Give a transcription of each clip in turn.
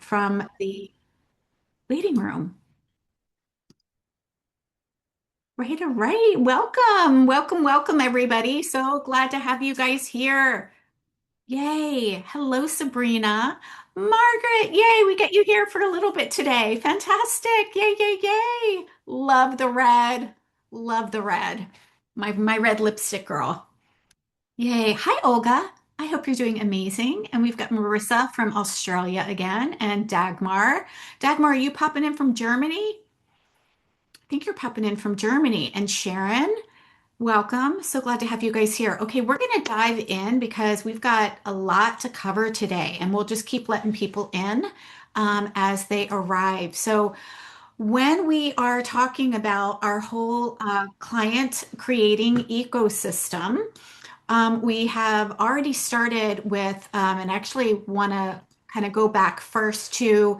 from the waiting room. Right, all right. Welcome, welcome, welcome, everybody. So glad to have you guys here. Yay. Hello, Sabrina. Margaret, yay, we get you here for a little bit today. Fantastic. Yay, yay, yay. Love the red. Love the red. My red lipstick girl. Yay. Hi, Olga. I hope you're doing amazing. And we've got Marissa from Australia again and Dagmar. Dagmar, are you popping in from Germany? I think you're popping in from Germany. And Sharon, welcome. So glad to have you guys here. Okay, we're going to dive in because we've got a lot to cover today, and we'll just keep letting people in as they arrive. So, when we are talking about our whole client creating ecosystem, we have already started with, and actually want to kind of go back first to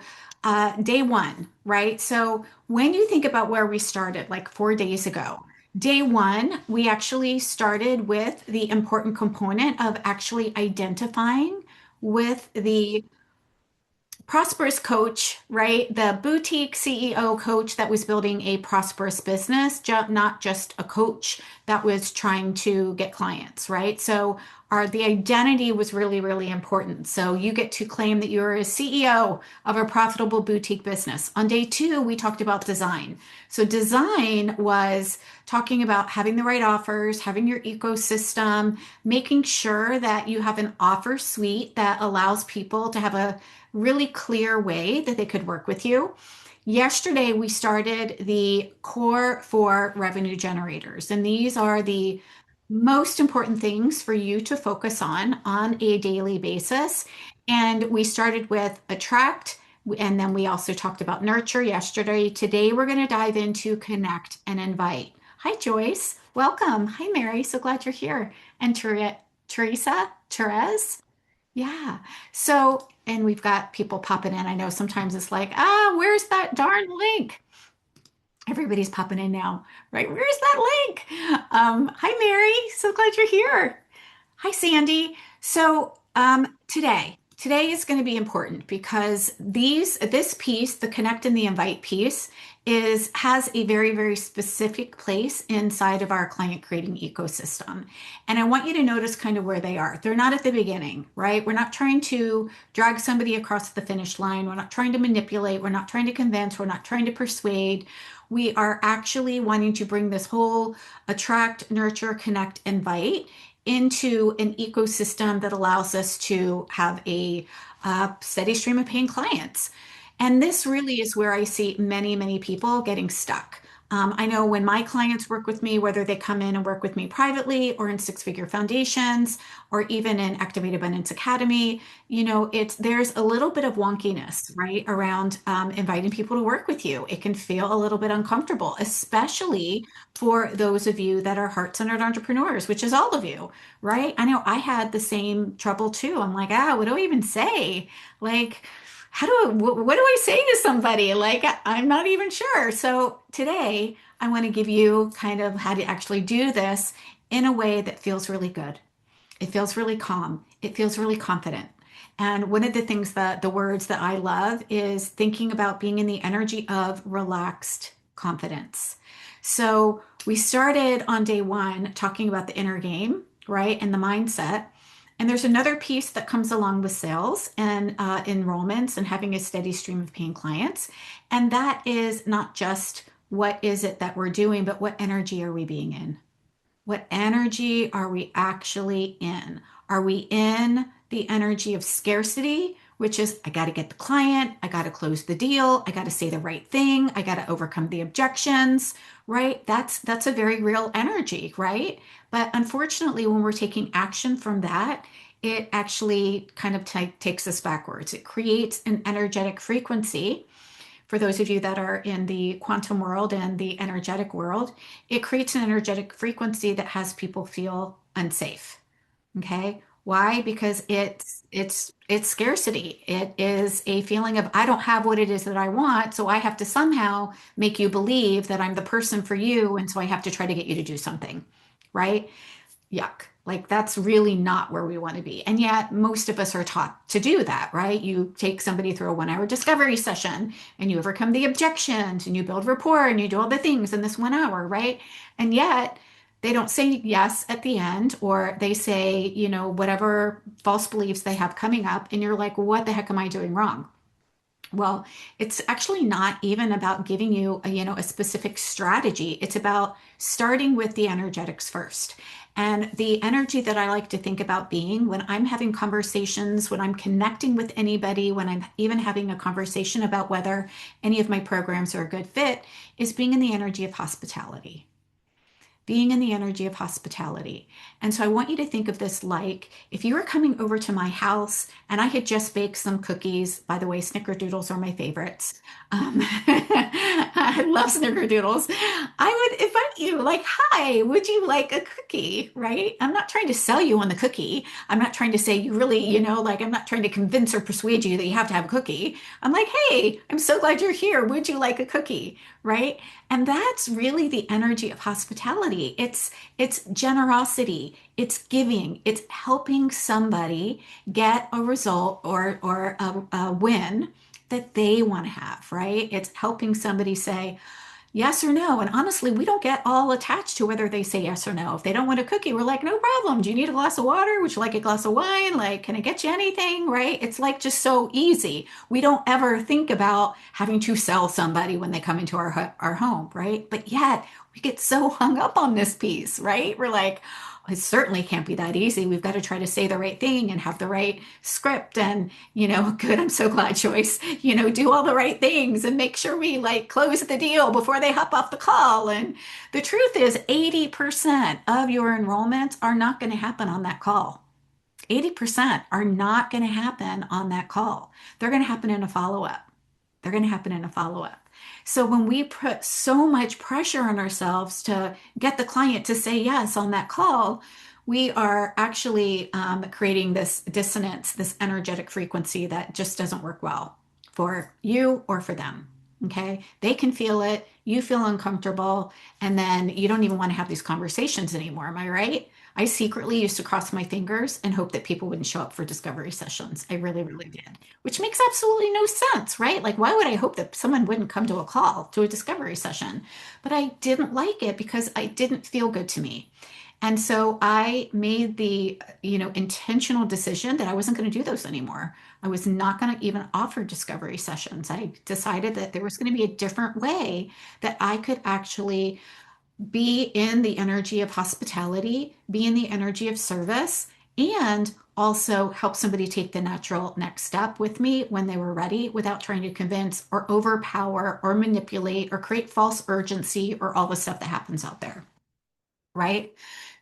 day one, right? So when you think about where we started, like 4 days ago, day one, we actually started with the important component of actually identifying with the prosperous coach, right? The boutique CEO coach that was building a prosperous business, not just a coach that was trying to get clients, right? So the identity was really, really important. So you get to claim that you're a CEO of a profitable boutique business. On day two, we talked about design. So design was talking about having the right offers, having your ecosystem, making sure that you have an offer suite that allows people to have a really clear way that they could work with you. Yesterday, we started the core four revenue generators, and these are the most important things for you to focus on a daily basis. And we started with attract, and then we also talked about nurture yesterday. Today, we're going to dive into connect and invite. Hi, Joyce. Welcome. Hi, Mary. So glad you're here. And Teresa, Therese. Yeah. So, and we've got people popping in. I know sometimes it's like, where's that darn link? Everybody's popping in now, right? Where's that link? Hi, Mary. So glad you're here. Hi, Sandy. So today is going to be important because this piece, the connect and the invite piece, has a very, very specific place inside of our client creating ecosystem. And I want you to notice kind of where they are. They're not at the beginning, right? We're not trying to drag somebody across the finish line. We're not trying to manipulate. We're not trying to convince. We're not trying to persuade. We are actually wanting to bring this whole attract, nurture, connect, invite into an ecosystem that allows us to have a steady stream of paying clients. And this really is where I see many, many people getting stuck. I know when my clients work with me, whether they come in and work with me privately or in Six Figure Foundations or even in Activate Abundance Academy, there's a little bit of wonkiness, right, around inviting people to work with you. It can feel a little bit uncomfortable, especially for those of you that are heart-centered entrepreneurs, which is all of you, right? I know I had the same trouble too. I'm like, what do I even say? Like, what do I say to somebody? Like, I'm not even sure. So today I want to give you kind of how to actually do this in a way that feels really good. It feels really calm. It feels really confident. And one of the things that the words that I love is thinking about being in the energy of relaxed confidence. So we started on day one talking about the inner game, right? And the mindset. And there's another piece that comes along with sales and enrollments and having a steady stream of paying clients. And that is not just what is it that we're doing, but what energy are we being in? What energy are we actually in? Are we in the energy of scarcity, which is I got to get the client, I got to close the deal, I got to say the right thing, I got to overcome the objections, right? That's a very real energy, right? But unfortunately, when we're taking action from that, it actually kind of takes us backwards. It creates an energetic frequency for those of you that are in the quantum world and the energetic world, it creates an energetic frequency that has people feel unsafe. Okay. Why? Because it's scarcity. It is a feeling of I don't have what it is that I want, so I have to somehow make you believe that I'm the person for you, and so I have to try to get you to do something, right? Yuck. Like that's really not where we want to be. And yet most of us are taught to do that, right? You take somebody through a 1 hour discovery session and you overcome the objections and you build rapport and you do all the things in this 1 hour, right? And yet they don't say yes at the end, or they say, whatever false beliefs they have coming up. And you're like, what the heck am I doing wrong? Well, it's actually not even about giving you a specific strategy. It's about starting with the energetics first. And the energy that I like to think about being when I'm having conversations, when I'm connecting with anybody, when I'm even having a conversation about whether any of my programs are a good fit, is being in the energy of hospitality, being in the energy of hospitality. And so I want you to think of this like if you were coming over to my house and I had just baked some cookies. By the way, snickerdoodles are my favorites. I love snickerdoodles. I would invite you, like, hi, would you like a cookie? Right? I'm not trying to sell you on the cookie. I'm not trying to say you really, like I'm not trying to convince or persuade you that you have to have a cookie. I'm like, hey, I'm so glad you're here. Would you like a cookie? Right? And that's really the energy of hospitality. It's generosity, it's giving, it's helping somebody get a result or a win that they want to have, right? It's helping somebody say, yes or no. And honestly, we don't get all attached to whether they say yes or no. If they don't want a cookie, we're like, no problem. Do you need a glass of water? Would you like a glass of wine? Like, can I get you anything? Right? It's like just so easy. We don't ever think about having to sell somebody when they come into our home, right? But yet we get so hung up on this piece, right? We're like, it certainly can't be that easy. We've got to try to say the right thing and have the right script and, good. I'm so glad, Joyce, do all the right things and make sure we like close the deal before they hop off the call. And the truth is 80% of your enrollments are not going to happen on that call. 80% are not going to happen on that call. They're going to happen in a follow-up. They're going to happen in a follow-up. So when we put so much pressure on ourselves to get the client to say yes on that call, we are actually creating this dissonance, this energetic frequency that just doesn't work well for you or for them. Okay. They can feel it. You feel uncomfortable. And then you don't even want to have these conversations anymore. Am I right? I secretly used to cross my fingers and hope that people wouldn't show up for discovery sessions. I really, really did, which makes absolutely no sense, right? Like, why would I hope that someone wouldn't come to a call, to a discovery session? But I didn't like it because I didn't feel good to me. And so I made the, intentional decision that I wasn't going to do those anymore. I was not going to even offer discovery sessions. I decided that there was going to be a different way that I could actually be in the energy of hospitality, be in the energy of service, and also help somebody take the natural next step with me when they were ready without trying to convince or overpower or manipulate or create false urgency or all the stuff that happens out there, right?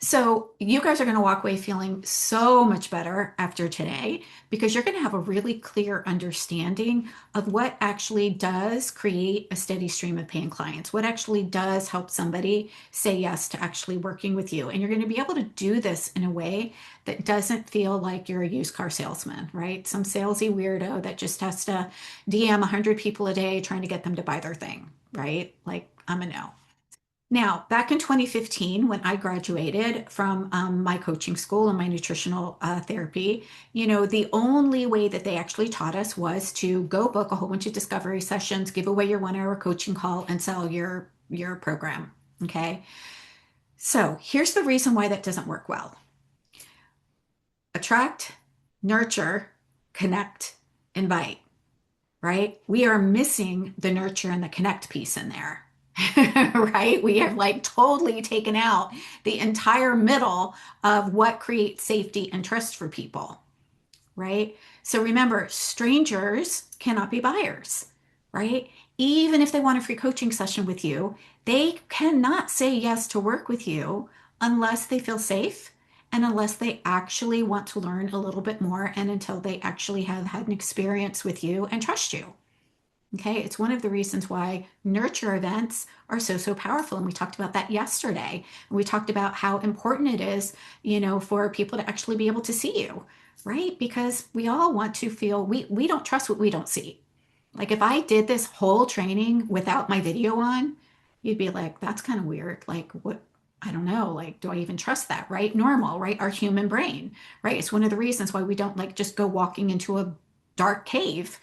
So you guys are going to walk away feeling so much better after today because you're going to have a really clear understanding of what actually does create a steady stream of paying clients, what actually does help somebody say yes to actually working with you. And you're going to be able to do this in a way that doesn't feel like you're a used car salesman, right? Some salesy weirdo that just has to DM 100 people a day trying to get them to buy their thing, right? Like, I'm a no. Now, back in 2015, when I graduated from my coaching school and my nutritional therapy, the only way that they actually taught us was to go book a whole bunch of discovery sessions, give away your 1 hour coaching call, and sell your program. Okay. So here's the reason why that doesn't work well. Attract, nurture, connect, invite, right? We are missing the nurture and the connect piece in there. Right? We have like totally taken out the entire middle of what creates safety and trust for people, right? So remember, strangers cannot be buyers, right? Even if they want a free coaching session with you, they cannot say yes to work with you unless they feel safe and unless they actually want to learn a little bit more and until they actually have had an experience with you and trust you. Okay, it's one of the reasons why nurture events are so, so powerful. And we talked about that yesterday. And we talked about how important it is, for people to actually be able to see you, right? Because we all want to feel we don't trust what we don't see. Like if I did this whole training without my video on, you'd be like, that's kind of weird. Like, what? I don't know, like, do I even trust that, right? Normal, right? Our human brain, right? It's one of the reasons why we don't like just go walking into a dark cave,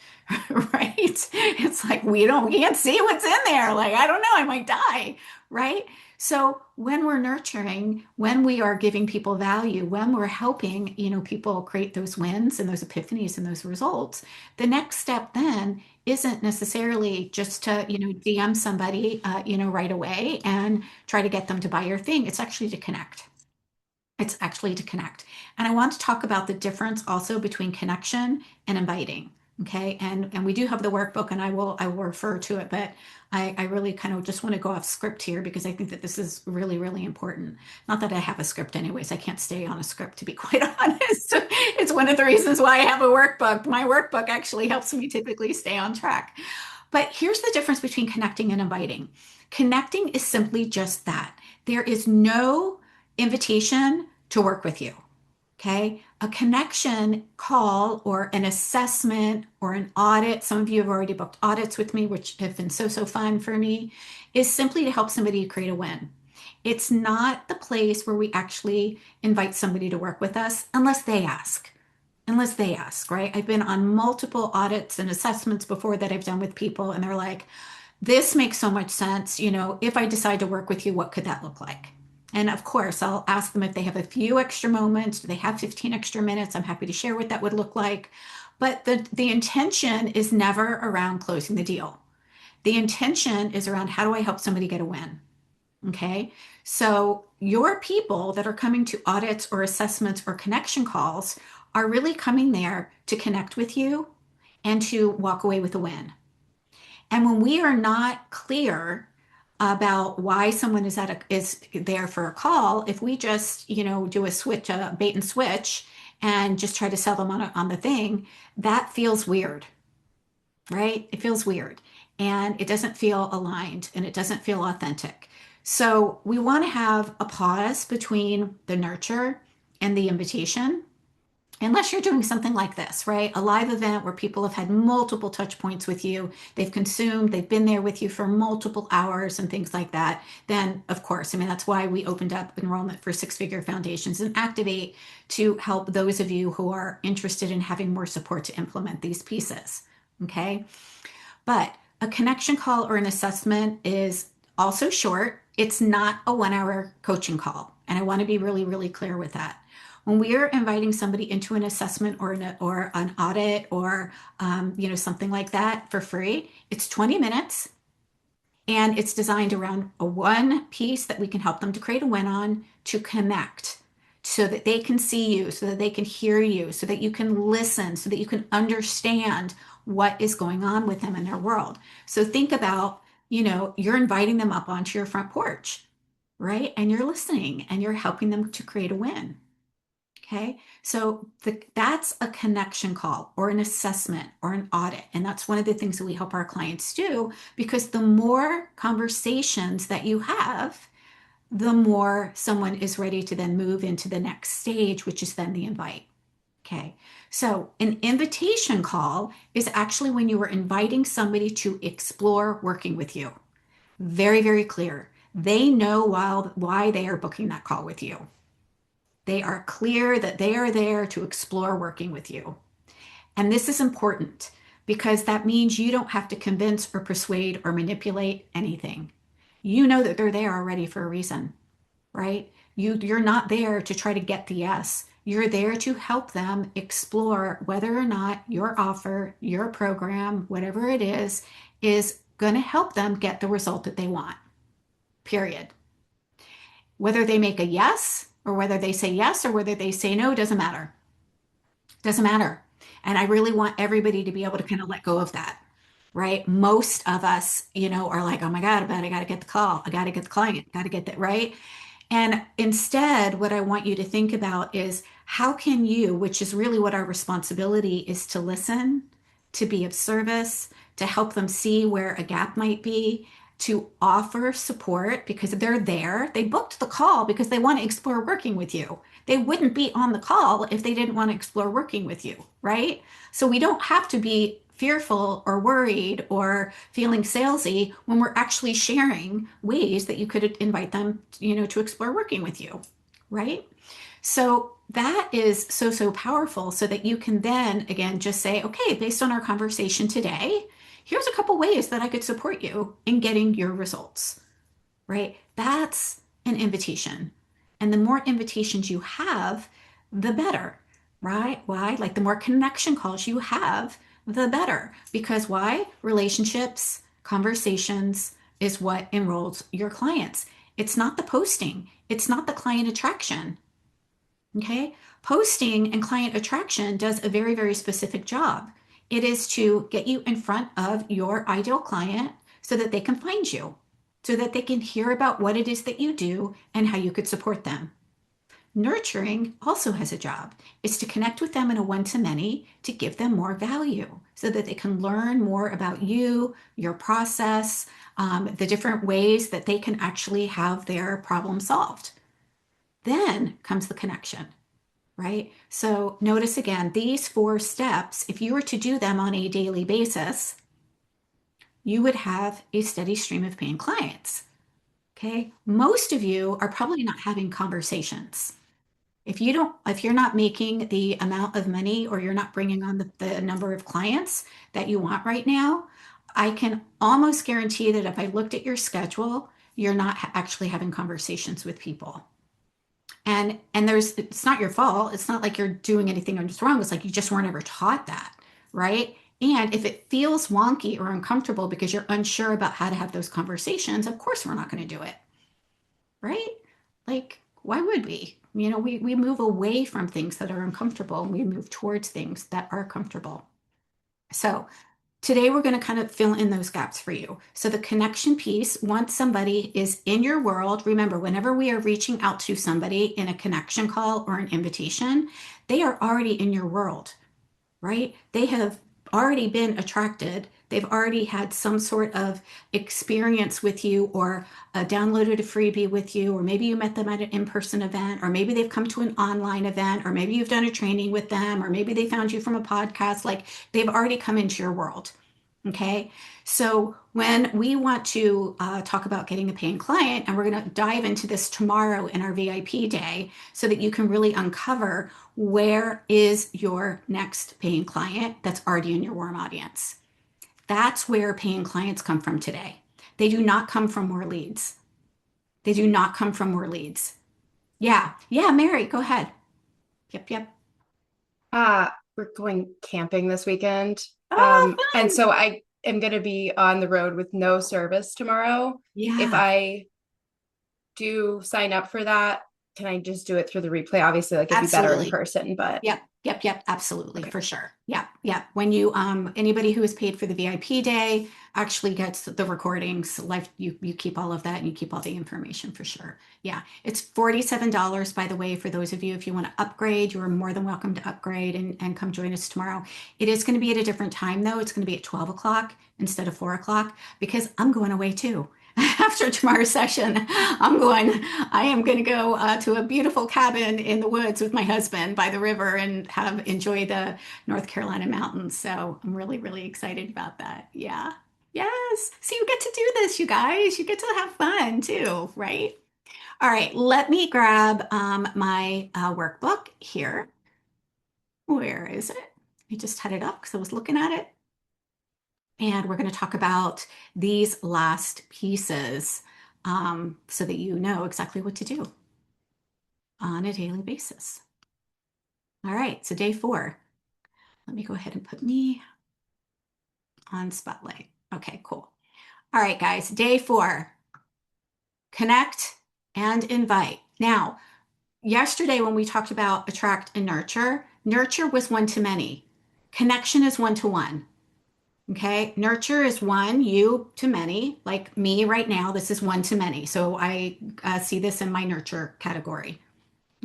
right? It's like we can't see what's in there. Like, I don't know, I might die, right? So when we're nurturing, when we are giving people value, when we're helping, people create those wins and those epiphanies and those results, the next step then isn't necessarily just to, DM somebody, right away and try to get them to buy your thing. It's actually to connect. It's actually to connect. And I want to talk about the difference also between connection and inviting. Okay. And we do have the workbook and I will refer to it, but I really kind of just want to go off script here because I think that this is really, really important. Not that I have a script anyways. I can't stay on a script to be quite honest. It's one of the reasons why I have a workbook. My workbook actually helps me typically stay on track. But here's the difference between connecting and inviting. Connecting is simply just that. There is no invitation to work with you. Okay. A connection call or an assessment or an audit, some of you have already booked audits with me, which have been so, so fun for me, is simply to help somebody create a win. It's not the place where we actually invite somebody to work with us unless they ask, right? I've been on multiple audits and assessments before that I've done with people, and they're like, this makes so much sense. If I decide to work with you, what could that look like? And of course, I'll ask them if they have a few extra moments. Do they have 15 extra minutes? I'm happy to share what that would look like. But the intention is never around closing the deal. The intention is around how do I help somebody get a win? Okay. So your people that are coming to audits or assessments or connection calls are really coming there to connect with you and to walk away with a win. And when we are not clear about why someone is there for a call, if we just, do a switch, a bait and switch, and just try to sell them on the thing, that feels weird, right? It feels weird and it doesn't feel aligned and it doesn't feel authentic. So we want to have a pause between the nurture and the invitation. Unless you're doing something like this, right? A live event where people have had multiple touch points with you, they've been there with you for multiple hours and things like that, then of course, I mean, that's why we opened up enrollment for Six Figure Foundations and Activate to help those of you who are interested in having more support to implement these pieces. Okay. But a connection call or an assessment is also short. It's not a 1 hour coaching call. And I want to be really, really clear with that. When we are inviting somebody into an assessment or an audit or something like that for free, it's 20 minutes and it's designed around a one piece that we can help them to create a win on to connect so that they can see you, so that they can hear you, so that you can listen, so that you can understand what is going on with them in their world. So think about, you're inviting them up onto your front porch, right? And you're listening and you're helping them to create a win. Okay, so that's a connection call or an assessment or an audit. And that's one of the things that we help our clients do because the more conversations that you have, the more someone is ready to then move into the next stage, which is then the invite. Okay, so an invitation call is actually when you are inviting somebody to explore working with you. Very, very clear. They know why they are booking that call with you. They are clear that they are there to explore working with you. And this is important because that means you don't have to convince or persuade or manipulate anything. You know that they're there already for a reason, right? You're not there to try to get the yes. You're there to help them explore whether or not your offer, your program, whatever it is going to help them get the result that they want, period. Whether they make a yes or whether they say yes or whether they say no doesn't matter. Doesn't matter. And I really want everybody to be able to kind of let go of that, right? Most of us, are like, oh my God, I got to get the call. I got to get the client, got to get that, right? And instead, what I want you to think about is how can you, which is really what our responsibility is to listen, to be of service, to help them see where a gap might be, to offer support because they're there. They booked the call because they want to explore working with you. They wouldn't be on the call if they didn't want to explore working with you, right? So we don't have to be fearful or worried or feeling salesy when we're actually sharing ways that you could invite them, to explore working with you, right? So that is so, so powerful so that you can then again just say, okay, based on our conversation today, here's a couple ways that I could support you in getting your results, right? That's an invitation. And the more invitations you have, the better, right? Why? Like the more connection calls you have, the better. Because why? Relationships, conversations is what enrolls your clients. It's not the posting, it's not the client attraction. Okay. Posting and client attraction does a very, very specific job. It is to get you in front of your ideal client so that they can find you, so that they can hear about what it is that you do and how you could support them. Nurturing also has a job. It's to connect with them in a one-to-many to give them more value so that they can learn more about you, your process, the different ways that they can actually have their problem solved. Then comes the connection, right? So notice again, these 4 steps, if you were to do them on a daily basis, you would have a steady stream of paying clients. Okay. Most of you are probably not having conversations. If you're not making the amount of money or you're not bringing on the number of clients that you want right now, I can almost guarantee that if I looked at your schedule, you're not actually having conversations with people. And it's not your fault. It's not like you're doing anything just wrong. It's like you just weren't ever taught that, right? And if it feels wonky or uncomfortable because you're unsure about how to have those conversations, of course we're not going to do it, right? Like, why would we? We move away from things that are uncomfortable and we move towards things that are comfortable. So today, we're going to kind of fill in those gaps for you. So, the connection piece, once somebody is in your world, remember, whenever we are reaching out to somebody in a connection call or an invitation, they are already in your world, right? They have already been attracted. They've already had some sort of experience with you or downloaded a freebie with you, or maybe you met them at an in-person event, or maybe they've come to an online event, or maybe you've done a training with them, or maybe they found you from a podcast. Like they've already come into your world. Okay. So when we want to talk about getting a paying client, and we're going to dive into this tomorrow in our VIP day so that you can really uncover where is your next paying client that's already in your warm audience. That's where paying clients come from today. They do not come from more leads. They do not come from more leads. Yeah. Yeah, Mary, go ahead. Yep, yep. We're going camping this weekend. Oh, And fun. so I am going to be on the road with no service tomorrow. If Yeah. I do sign up for that, can I just do it through the replay? Obviously, like it'd be better in Absolutely. person, but Yep, yep, yep, absolutely, okay. for sure. Yep, yep. When you anybody who is paid for the VIP day actually gets the recordings, live you keep all of that and you keep all the information for sure. Yeah. It's $47, by the way, for those of you if you want to upgrade, you are more than welcome to upgrade and come join us tomorrow. It is going to be at a different time though. It's going to be at 12 o'clock instead of 4 o'clock because I'm going away too. After tomorrow's session, I am going to go to a beautiful cabin in the woods with my husband by the river and enjoy the North Carolina mountains. So I'm really, really excited about that. Yeah. Yes. So you get to do this, you guys. You get to have fun too, right? All right. Let me grab my workbook here. Where is it? I just had it up because I was looking at it. And we're going to talk about these last pieces so that you know exactly what to do on a daily basis. All right, so day 4. Let me go ahead and put me on Spotlight. Okay, cool. All right, guys, day 4, connect and invite. Now, yesterday when we talked about attract and nurture, nurture was one to many. Connection is one to one. Okay. Nurture is one, you to many, like me right now. This is one to many. So I see this in my nurture category.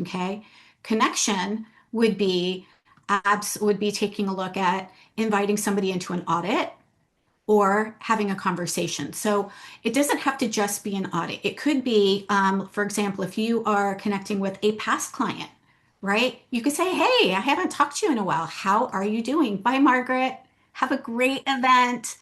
Okay. Connection would be would be taking a look at inviting somebody into an audit or having a conversation. So it doesn't have to just be an audit. It could be, for example, if you are connecting with a past client, right? You could say, hey, I haven't talked to you in a while. How are you doing? Bye, Margaret. have a great event.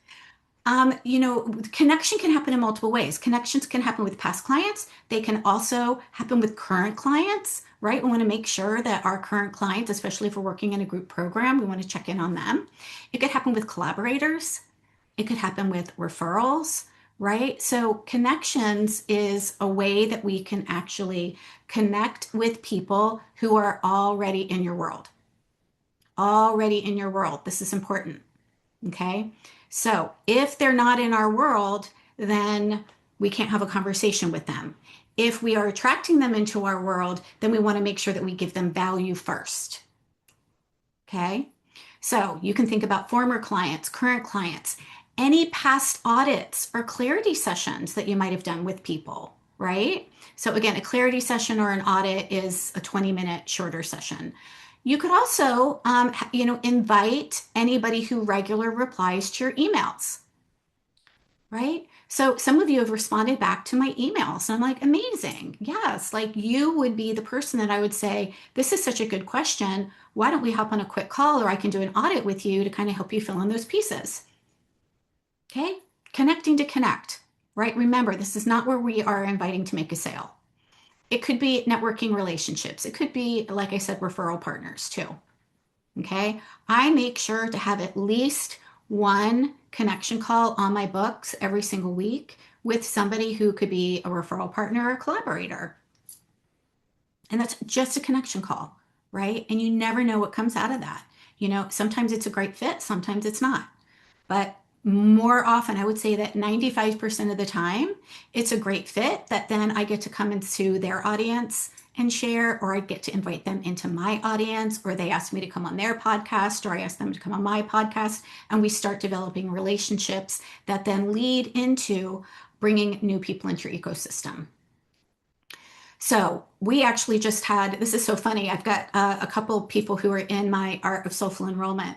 Connection can happen in multiple ways. Connections can happen with past clients. They can also happen with current clients, right? We want to make sure that our current clients, especially if we're working in a group program, we want to check in on them. It could happen with collaborators. It could happen with referrals, right? So connections is a way that we can actually connect with people who are already in your world. Already in your world. This is important. Okay. So if they're not in our world, then we can't have a conversation with them. If we are attracting them into our world, then we want to make sure that we give them value first. Okay. So you can think about former clients, current clients, any past audits or clarity sessions that you might have done with people, right? So again, a clarity session or an audit is a 20-minute shorter session. You could also, invite anybody who regular replies to your emails, right? So some of you have responded back to my emails. And I'm like, amazing. Yes, like you would be the person that I would say, this is such a good question. Why don't we hop on a quick call or I can do an audit with you to kind of help you fill in those pieces? Okay. Connecting to connect, right? Remember, this is not where we are inviting to make a sale. It could be networking relationships. It could be, like I said, referral partners too. Okay. I make sure to have at least one connection call on my books every single week with somebody who could be a referral partner or a collaborator. And that's just a connection call, right? And you never know what comes out of that. Sometimes it's a great fit, sometimes it's not. But more often, I would say that 95% of the time, it's a great fit that then I get to come into their audience and share, or I get to invite them into my audience, or they ask me to come on their podcast, or I ask them to come on my podcast, and we start developing relationships that then lead into bringing new people into your ecosystem. So we actually just had, this is so funny. I've got a couple of people who are in my Art of Soulful Enrollment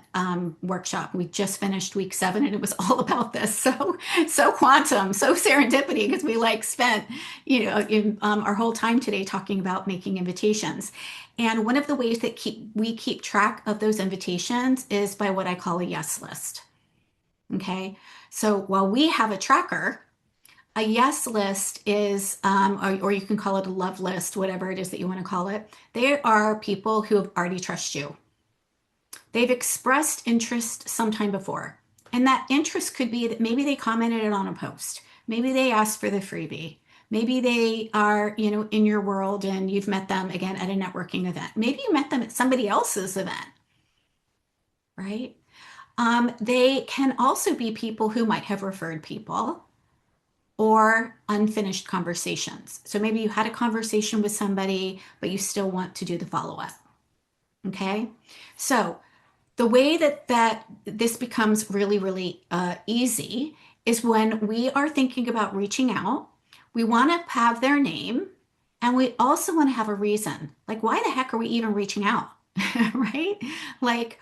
workshop. We just finished week 7 and it was all about this. So quantum, so serendipity, because we spent, our whole time today talking about making invitations. And one of the ways that we keep track of those invitations is by what I call a yes list. Okay. So while we have a tracker, a yes list is, or you can call it a love list, whatever it is that you want to call it. They are people who have already trusted you. They've expressed interest sometime before. And that interest could be that maybe they commented on a post. Maybe they asked for the freebie. Maybe they are, in your world and you've met them again at a networking event. Maybe you met them at somebody else's event, right? They can also be people who might have referred people or unfinished conversations. So maybe you had a conversation with somebody, but you still want to do the follow-up. Okay. So the way that this becomes really, really easy is when we are thinking about reaching out, we want to have their name and we also want to have a reason. Like, why the heck are we even reaching out? Right? Like,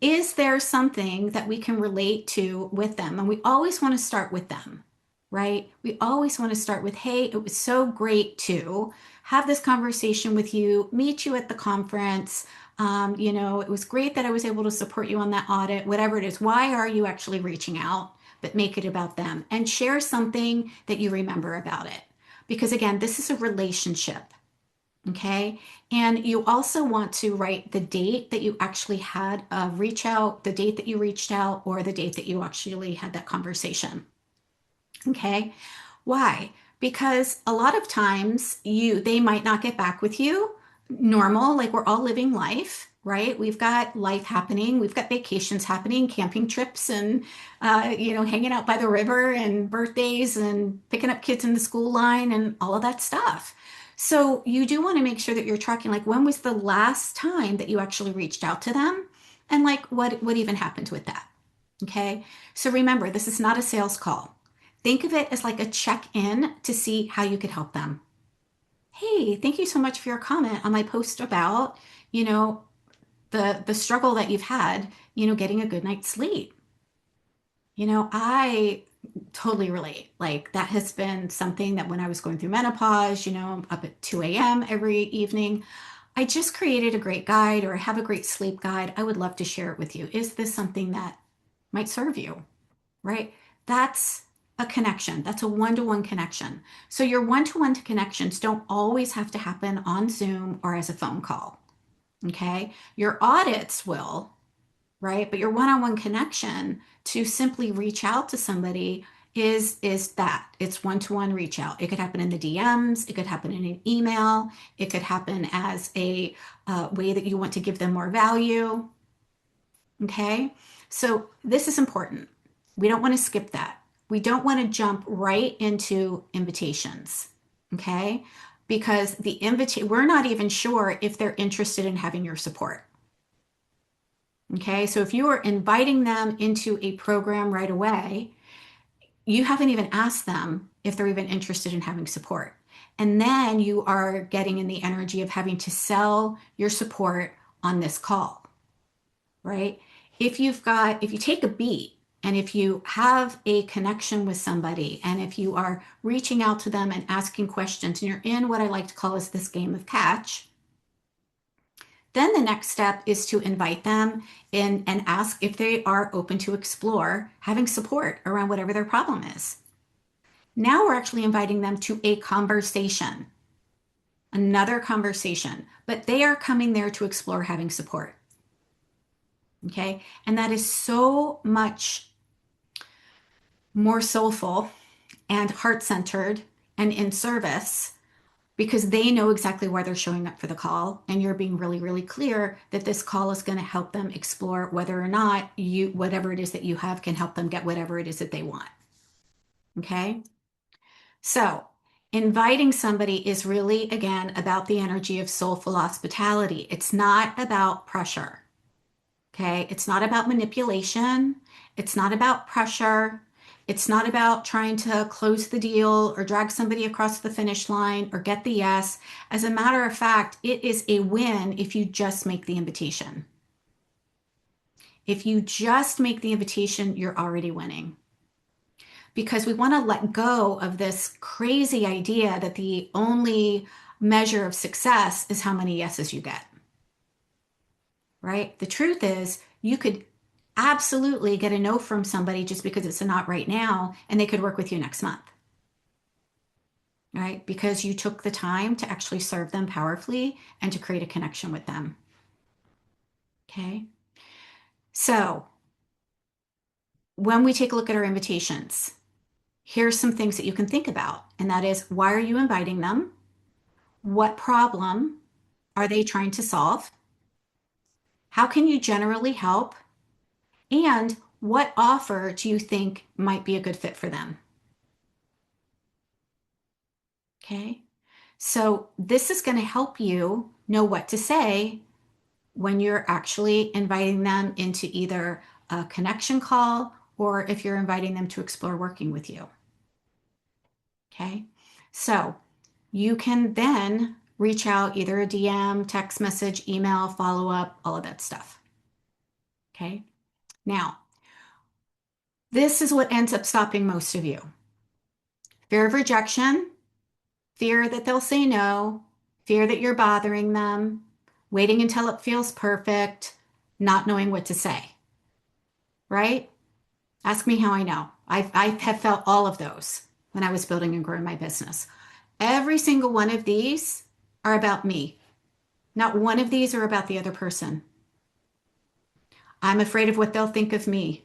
is there something that we can relate to with them? And we always want to start with them, right? We always want to start with, hey, it was so great to have this conversation with you, meet you at the conference. It was great that I was able to support you on that audit, whatever it is. Why are you actually reaching out? But make it about them and share something that you remember about it. Because again, this is a relationship. Okay. And you also want to write the date that you actually had reach out, the date that you reached out, or the date that you actually had that conversation. Okay. Why? Because a lot of times they might not get back with you. Normal, like we're all living life, right? We've got life happening. We've got vacations happening, camping trips and, hanging out by the river and birthdays and picking up kids in the school line and all of that stuff. So you do want to make sure that you're tracking, like, when was the last time that you actually reached out to them? And like, what even happened with that? Okay. So remember, this is not a sales call. Think of it as like a check-in to see how you could help them. Hey, thank you so much for your comment on my post about, the struggle that you've had, getting a good night's sleep. I totally relate. Like that has been something that when I was going through menopause, up at 2 a.m. every evening, I just created a great guide or I have a great sleep guide. I would love to share it with you. Is this something that might serve you, right? That's a connection. That's a one-to-one connection. So your one-to-one connections don't always have to happen on Zoom or as a phone call. Okay. Your audits will, right? But your one-on-one connection to simply reach out to somebody is that it's one-to-one reach out. It could happen in the DMs, it could happen in an email, it could happen as a way that you want to give them more value. Okay, so this is important. We don't want to skip that. We don't want to jump right into invitations. Okay, because we're not even sure if they're interested in having your support. Okay, so if you are inviting them into a program right away, you haven't even asked them if they're even interested in having support. And then you are getting in the energy of having to sell your support on this call, right? If you take a beat and if you have a connection with somebody and if you are reaching out to them and asking questions and you're in what I like to call is this game of catch, then the next step is to invite them in and ask if they are open to explore having support around whatever their problem is. Now we're actually inviting them to a conversation, another conversation, but they are coming there to explore having support. Okay. And that is so much more soulful and heart centered and in service because they know exactly why they're showing up for the call. And you're being really, really clear that this call is going to help them explore whether or not whatever it is that you have can help them get whatever it is that they want. Okay. So inviting somebody is really, again, about the energy of soulful hospitality. It's not about pressure. Okay. It's not about manipulation. It's not about pressure. It's not about trying to close the deal or drag somebody across the finish line or get the yes. As a matter of fact, it is a win if you just make the invitation. If you just make the invitation, you're already winning. Because we want to let go of this crazy idea that the only measure of success is how many yeses you get. Right? The truth is, you could absolutely get a no from somebody just because it's a not right now, and they could work with you next month. Right? Because you took the time to actually serve them powerfully and to create a connection with them. Okay. So when we take a look at our invitations, here's some things that you can think about. And that is, why are you inviting them? What problem are they trying to solve? How can you generally help? And what offer do you think might be a good fit for them? Okay. So this is going to help you know what to say when you're actually inviting them into either a connection call or if you're inviting them to explore working with you. Okay. So you can then reach out either a DM, text message, email, follow up, all of that stuff. Okay. Now, this is what ends up stopping most of you. Fear of rejection, fear that they'll say no, fear that you're bothering them, waiting until it feels perfect, not knowing what to say, right? Ask me how I know. I have felt all of those when I was building and growing my business. Every single one of these are about me. Not one of these are about the other person. I'm afraid of what they'll think of me.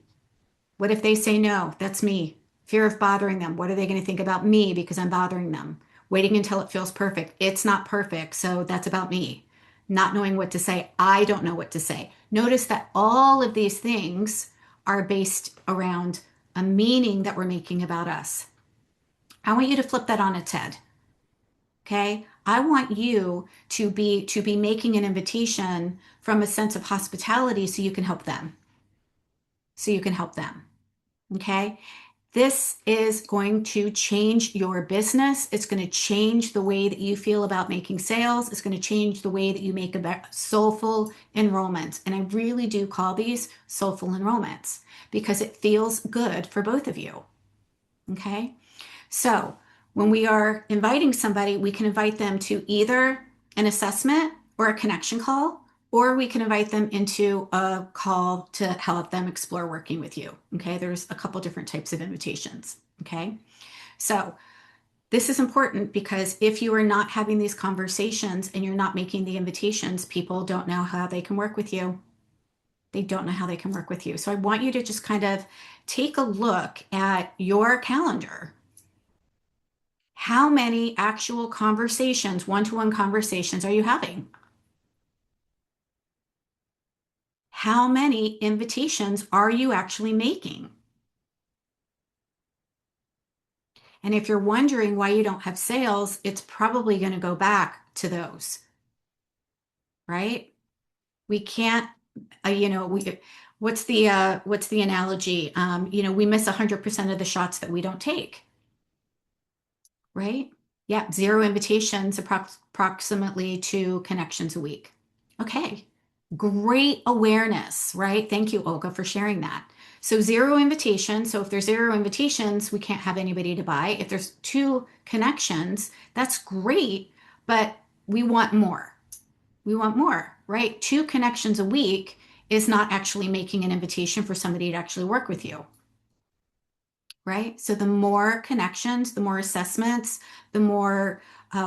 What if they say no? That's me. Fear of bothering them. What are they going to think about me because I'm bothering them? Waiting until it feels perfect. It's not perfect, so that's about me. Not knowing what to say. I don't know what to say. Notice that all of these things are based around a meaning that we're making about us. I want you to flip that on its head. Okay? I want you to be making an invitation from a sense of hospitality so you can help them. So you can help them. Okay? This is going to change your business. It's going to change the way that you feel about making sales. It's going to change the way that you make about soulful enrollments. And I really do call these soulful enrollments because it feels good for both of you. Okay? So when we are inviting somebody, we can invite them to either an assessment or a connection call, or we can invite them into a call to help them explore working with you. Okay. There's a couple different types of invitations. Okay. So this is important because if you are not having these conversations and you're not making the invitations, people don't know how they can work with you. They don't know how they can work with you. So I want you to just kind of take a look at your calendar. How many actual conversations, one-to-one conversations, are you having? How many invitations are you actually making? And if you're wondering why you don't have sales, it's probably going to go back to those, right? We can't, what's the analogy? We miss 100% of the shots that we don't take, right? Yeah, zero invitations, approximately 2 connections a week. Okay, great awareness, right? Thank you, Olga, for sharing that. So zero invitations. So if there's zero invitations, we can't have anybody to buy. If there's 2 connections, that's great, but we want more. We want more, right? 2 connections a week is not actually making an invitation for somebody to actually work with you, right? So the more connections, the more assessments, the more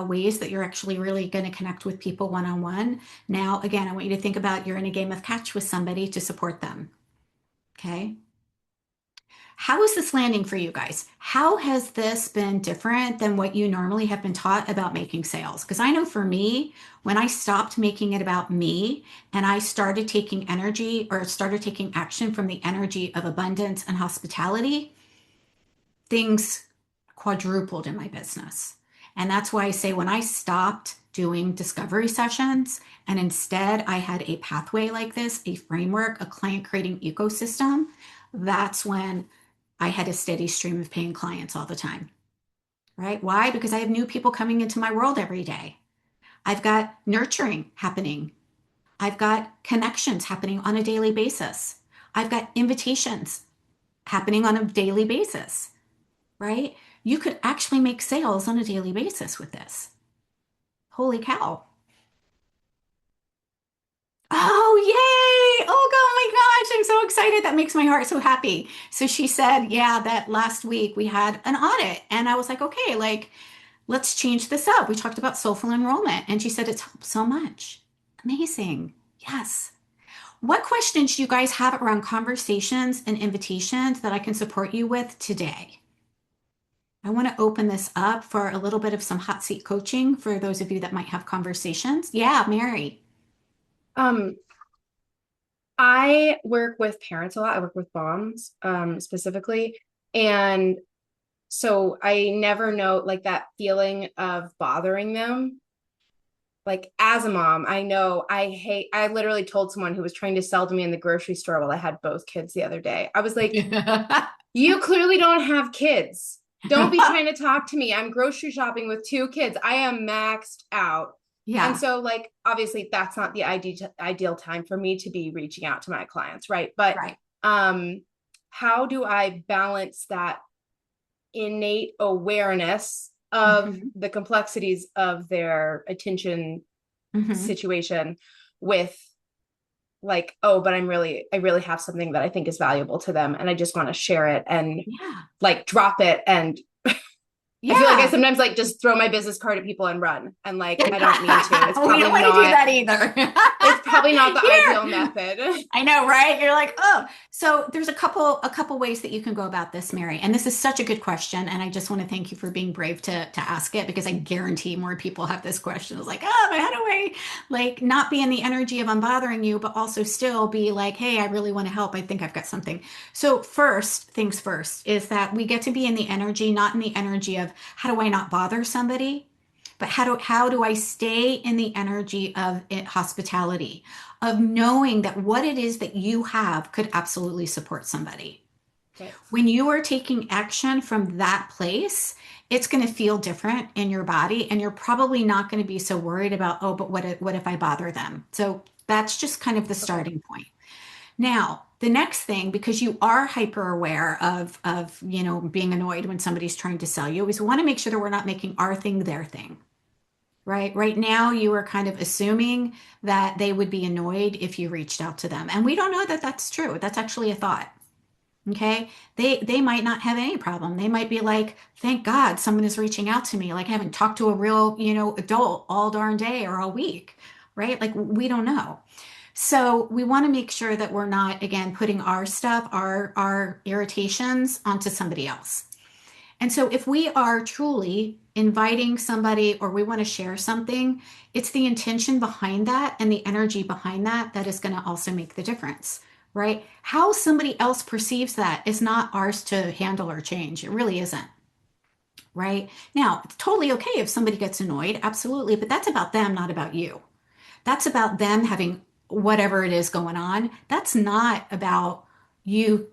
ways that you're actually really going to connect with people one-on-one. Now, again, I want you to think about you're in a game of catch with somebody to support them. Okay. How is this landing for you guys? How has this been different than what you normally have been taught about making sales? Because I know for me, when I stopped making it about me and I started taking energy or started taking action from the energy of abundance and hospitality, things quadrupled in my business. And that's why I say when I stopped doing discovery sessions and instead I had a pathway like this, a framework, a client creating ecosystem, that's when I had a steady stream of paying clients all the time, right? Why? Because I have new people coming into my world every day. I've got nurturing happening. I've got connections happening on a daily basis. I've got invitations happening on a daily basis, right? You could actually make sales on a daily basis with this. Holy cow. Oh, yay. Oh, my gosh. I'm so excited. That makes my heart so happy. So she said, yeah, that last week we had an audit. And I was like, okay, like, let's change this up. We talked about soulful enrollment. And she said, it's helped so much. Amazing. Yes. What questions do you guys have around conversations and invitations that I can support you with today? I want to open this up for a little bit of some hot seat coaching for those of you that might have conversations. Yeah, Mary. Um, I work with parents a lot. I work with moms, specifically. And so I never know like that feeling of bothering them. Like as a mom, I know I literally told someone who was trying to sell to me in the grocery store while I had both kids the other day. I was like, you clearly don't have kids. Don't be trying to talk to me. I'm grocery shopping with 2 kids. I am maxed out. And Yeah, so, like, obviously, that's not the ideal time for me to be reaching out to my clients, right? But right. um, how do I balance that innate awareness of Hmm. the complexities of their attention Hmm. situation with like, oh, but I really have something that I think is valuable to them and I just want to share it and Yeah. like drop it. And I feel like I Yeah. sometimes like just throw my business card at people and run. And We like, I don't mean to. don't want to do that either. It's probably not the ideal Here. method. I know, right? You're like, oh. So there's a couple ways that you can go about this, Mary. And this is such a good question. And I just want to thank you for being brave to ask it because I guarantee more people have this question. It's like, oh, but how do I like not be in the energy of I'm bothering you, but also still be like, hey, I really want to help. I think I've got something. So first things first is that we get to be in the energy, not in the energy of how do I not bother somebody? But how do I stay in the energy of hospitality, of knowing that what it is that you have could absolutely support somebody? Okay. When you are taking action from that place, it's going to feel different in your body, and you're probably not going to be so worried about, oh, but what if I bother them? So that's just kind of the Okay. starting point. Now, the next thing, because you are hyper aware of being annoyed when somebody's trying to sell you, is we want to make sure that we're not making our thing their thing, right? Right now, you are kind of assuming that they would be annoyed if you reached out to them. And we don't know that that's true. That's actually a thought. Okay. They might not have any problem. They might be like, thank God someone is reaching out to me. Like I haven't talked to a real, adult all darn day or all week, right? Like we don't know. So we want to make sure that we're not, again, putting our stuff, our irritations onto somebody else. And so if we are truly inviting somebody or we want to share something, it's the intention behind that and the energy behind that that is going to also make the difference, right? How somebody else perceives that is not ours to handle or change. It really isn't, right? Now, it's totally okay if somebody gets annoyed, absolutely, but that's about them, not about you. That's about them having whatever it is going on. That's not about you,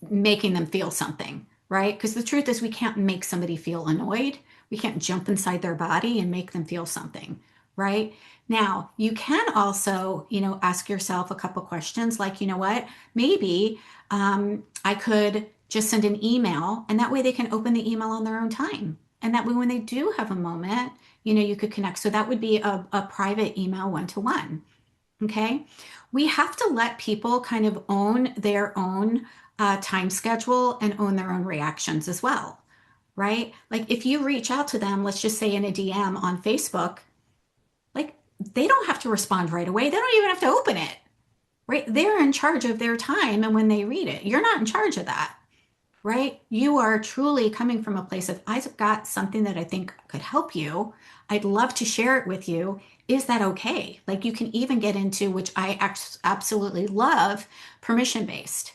making them feel something, right? Because the truth is, we can't make somebody feel annoyed. We can't jump inside their body and make them feel something, right? Now, you can also, ask yourself a couple questions like, what, maybe I could just send an email and that way they can open the email on their own time. And that way, when they do have a moment, you could connect. So that would be a private email one-to-one. Okay. We have to let people kind of own their own time schedule and own their own reactions as well. Right. Like if you reach out to them, let's just say in a DM on Facebook, like they don't have to respond right away. They don't even have to open it. Right. They're in charge of their time. And when they read it, you're not in charge of that, right? You are truly coming from a place of, I've got something that I think could help you. I'd love to share it with you. Is that okay? Like you can even get into, which I absolutely love, permission based.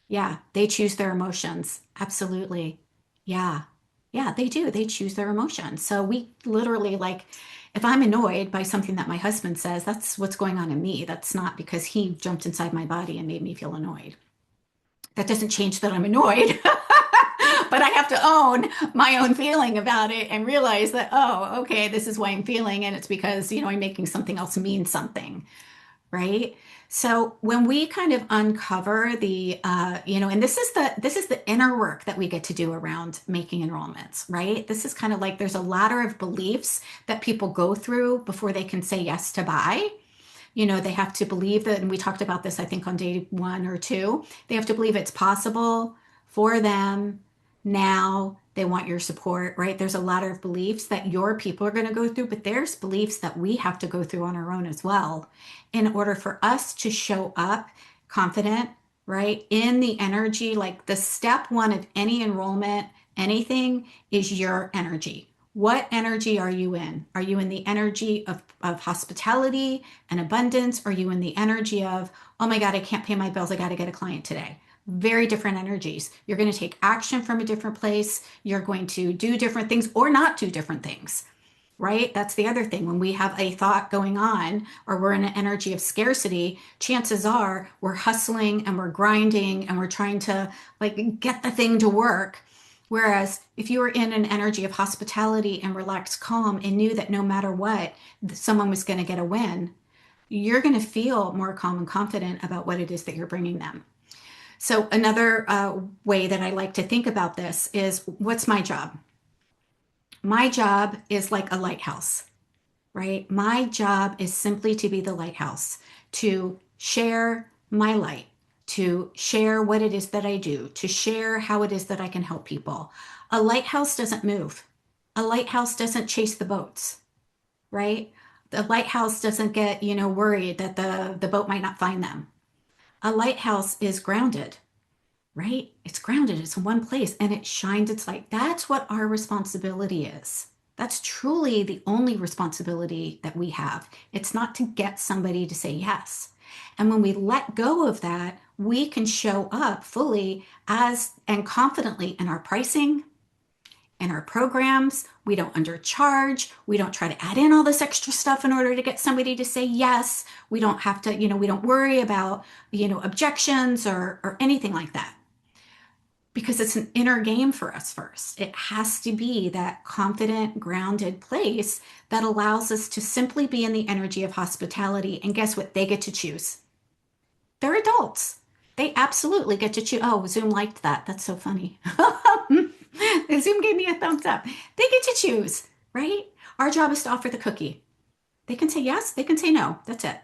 Yeah, they choose their emotions. Absolutely. Yeah. Yeah, they do. They choose their emotions. So we literally like, if I'm annoyed by something that my husband says, that's what's going on in me. That's not because he jumped inside my body and made me feel annoyed. That doesn't change that I'm annoyed, but I have to own my own feeling about it and realize that, oh, okay, this is why I'm feeling, and it's because, I'm making something else mean something, right? So when we kind of uncover the, and this is the inner work that we get to do around making enrollments, right? This is kind of like there's a ladder of beliefs that people go through before they can say yes to buy. They have to believe that, and we talked about this, I think, on day 1 or 2. They have to believe it's possible for them now. They want your support, right? There's a lot of beliefs that your people are going to go through, but there's beliefs that we have to go through on our own as well in order for us to show up confident, right? In the energy, like the step one of any enrollment, anything is your energy. What energy are you in? Are you in the energy of hospitality and abundance? Are you in the energy of, oh my God, I can't pay my bills. I got to get a client today? Very different energies. You're going to take action from a different place. You're going to do different things or not do different things, right? That's the other thing. When we have a thought going on or we're in an energy of scarcity, chances are we're hustling and we're grinding and we're trying to like get the thing to work. Whereas if you were in an energy of hospitality and relaxed calm and knew that no matter what, someone was going to get a win, you're going to feel more calm and confident about what it is that you're bringing them. So another way that I like to think about this is what's my job? My job is like a lighthouse, right? My job is simply to be the lighthouse, to share my light, to share what it is that I do, to share how it is that I can help people. A lighthouse doesn't move. A lighthouse doesn't chase the boats, right? The lighthouse doesn't get, worried that the boat might not find them. A lighthouse is grounded, right? It's grounded. It's in one place and it shines its light. That's what our responsibility is. That's truly the only responsibility that we have. It's not to get somebody to say yes. And when we let go of that, we can show up fully as and confidently in our pricing, in our programs. We don't undercharge. We don't try to add in all this extra stuff in order to get somebody to say yes. We don't have to, we don't worry about, objections or anything like that because it's an inner game for us first. It has to be that confident, grounded place that allows us to simply be in the energy of hospitality. And guess what? They get to choose. They're adults. They absolutely get to choose. Oh, Zoom liked that. That's so funny. Zoom gave me a thumbs up. They get to choose. right? Our job is to offer the cookie. They can say yes, they can say no. That's it.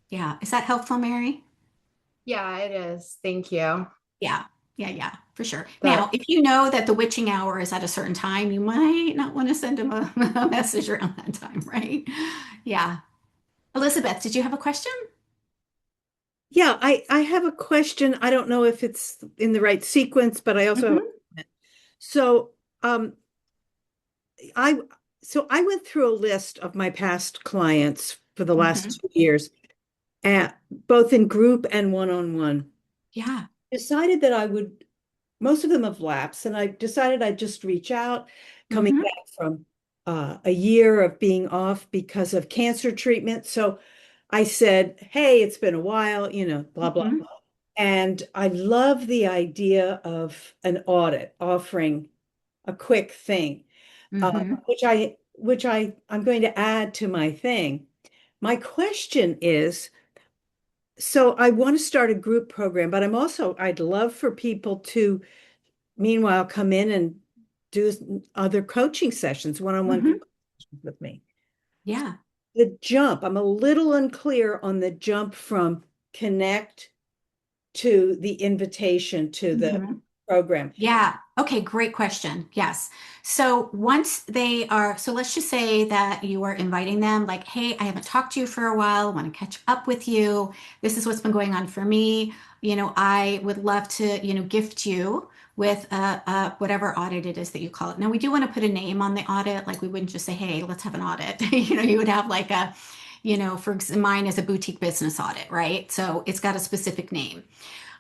Yeah. Is that helpful, Mary? Yeah, it is. Thank you. Yeah. Yeah, yeah, for sure. Now, But if you know that the witching hour is at a certain time, you might not want to send them a message around that time, right? Yeah. Elizabeth, did you have a question? Yeah, I have a question. I don't know if it's in the right sequence, but I also have a Hmm. comment. So, I I went through a list of my past clients for the Hmm. last 2 years, both in group and one-on-one. Yeah. Decided that I would, most of them have lapsed, and I decided I'd just reach out, coming Hmm. back from a year of being off because of cancer treatment. So I said, hey, it's been a while, blah, blah. Hmm. And I love the idea of an audit, offering a quick thing, Hmm. I'm going to add to my thing. My question is, so I want to start a group program, but I'd love for people to, meanwhile, come in and do other coaching sessions, one-on-one Hmm. coaching sessions with me. Yeah. The jump, I'm a little unclear on the jump from connect to the invitation to the Hmm. program. Yeah. Okay, great question. Yes. So once they are, so let's just say that you are inviting them, like, hey, I haven't talked to you for a while, I want to catch up with you. This is what's been going on for me. I would love to, gift you with whatever audit it is that you call it. Now, we do want to put a name on the audit. Like, we wouldn't just say, hey, let's have an audit. You would have like mine is a boutique business audit, right? So it's got a specific name.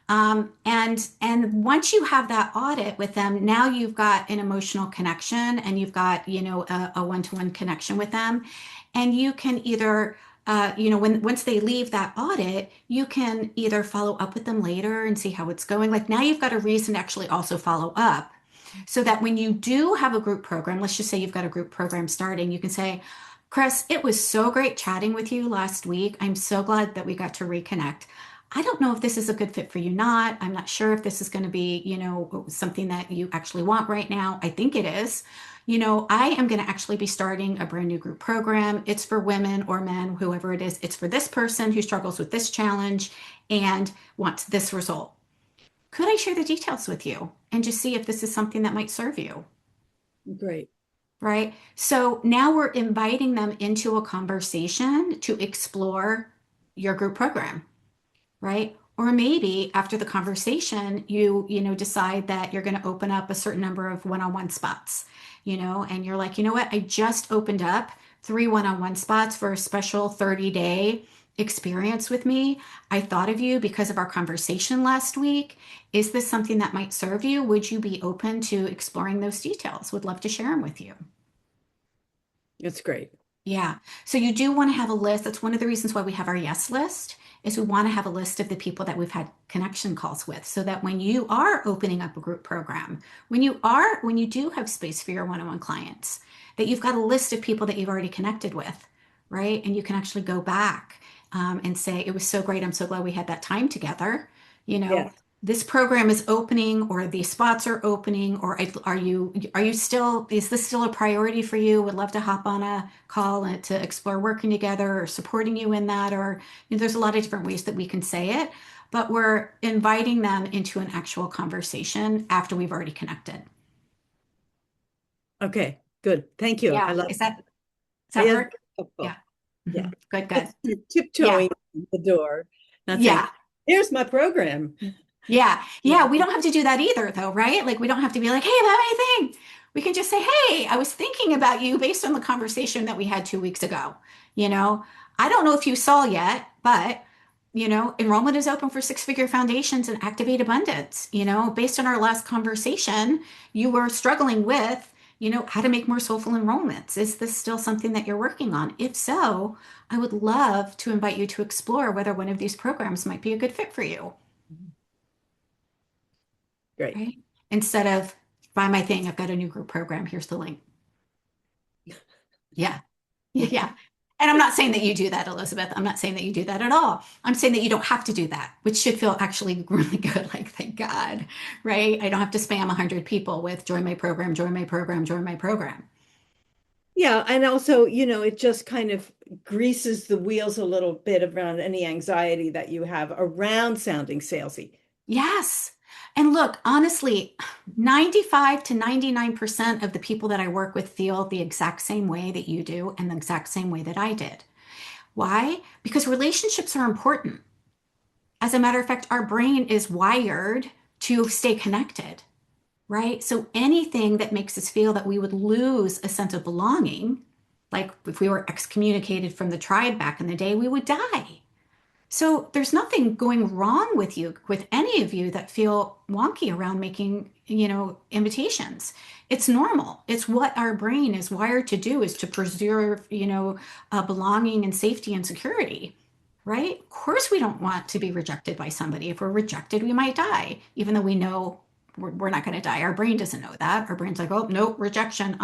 And once you have that audit with them, now you've got an emotional connection and you've got, a one-to-one connection with them. And you can either, when once they leave that audit, you can either follow up with them later and see how it's going. Like now you've got a reason to actually also follow up. So that when you do have a group program, let's just say you've got a group program starting, you can say, Chris, it was so great chatting with you last week. I'm so glad that we got to reconnect. I don't know if this is a good fit for you, not. I'm not sure if this is going to be, something that you actually want right now. I think it is. I am going to actually be starting a brand new group program. It's for women or men, whoever it is. It's for this person who struggles with this challenge and wants this result. Could I share the details with you and just see if this is something that might serve you? Great. Right? So now we're inviting them into a conversation to explore your group program, right? Or maybe after the conversation, decide that you're going to open up a certain number of one-on-one spots, and you're like, you know what? I just opened up 3 one-on-one spots for a special 30-day experience with me. I thought of you because of our conversation last week. Is this something that might serve you? Would you be open to exploring those details? Would love to share them with you. It's great. Yeah. So you do want to have a list. That's one of the reasons why we have our yes list is we want to have a list of the people that we've had connection calls with so that when you are opening up a group program, when you do have space for your one-on-one clients, that you've got a list of people that you've already connected with, right? And you can actually go back and say, it was so great. I'm so glad we had that time together. You know, Yes. this program is opening or these spots are opening or are you still is this still a priority for you? Would love to hop on a call and to explore working together or supporting you in that or there's a lot of different ways that we can say it, but we're inviting them into an actual conversation after we've already connected. Okay, good. Thank you. I Yeah, love is that does it. that Yes, work? Yeah. helpful. Yeah. Mhm. Good, good. That's Yeah. tiptoeing in the door, not saying, Yeah. here's my program. Yeah. Yeah. Yeah. We don't have to do that either, though, right? Like, we don't have to be like, hey, about anything. We can just say, hey, I was thinking about you based on the conversation that we had 2 weeks ago. You know, I don't know if you saw yet, but, enrollment is open for six-figure foundations and Activate Abundance. Based on our last conversation, you were struggling with, how to make more soulful enrollments. Is this still something that you're working on? If so, I would love to invite you to explore whether one of these programs might be a good fit for you. Great. Right? Instead of buy my thing, I've got a new group program. Here's the link. Yeah. Yeah. Yeah. And I'm not saying that you do that, Elizabeth. I'm not saying that you do that at all. I'm saying that you don't have to do that, which should feel actually really good. Like, thank God, right? I don't have to spam 100 people with join my program, join my program, join my program. Yeah, and also, it just kind of greases the wheels a little bit around any anxiety that you have around sounding salesy. Yes. And look, honestly, 95 to 99% of the people that I work with feel the exact same way that you do and the exact same way that I did. Why? Because relationships are important. As a matter of fact, our brain is wired to stay connected, right? So anything that makes us feel that we would lose a sense of belonging, like if we were excommunicated from the tribe back in the day, we would die. So there's nothing going wrong with you, with any of you that feel wonky around making, invitations. It's normal. It's what our brain is wired to do, is to preserve, belonging and safety and security, right? Of course, we don't want to be rejected by somebody. If we're rejected, we might die, even though we know we're not going to die. Our brain doesn't know that. Our brain's like, oh, nope, rejection.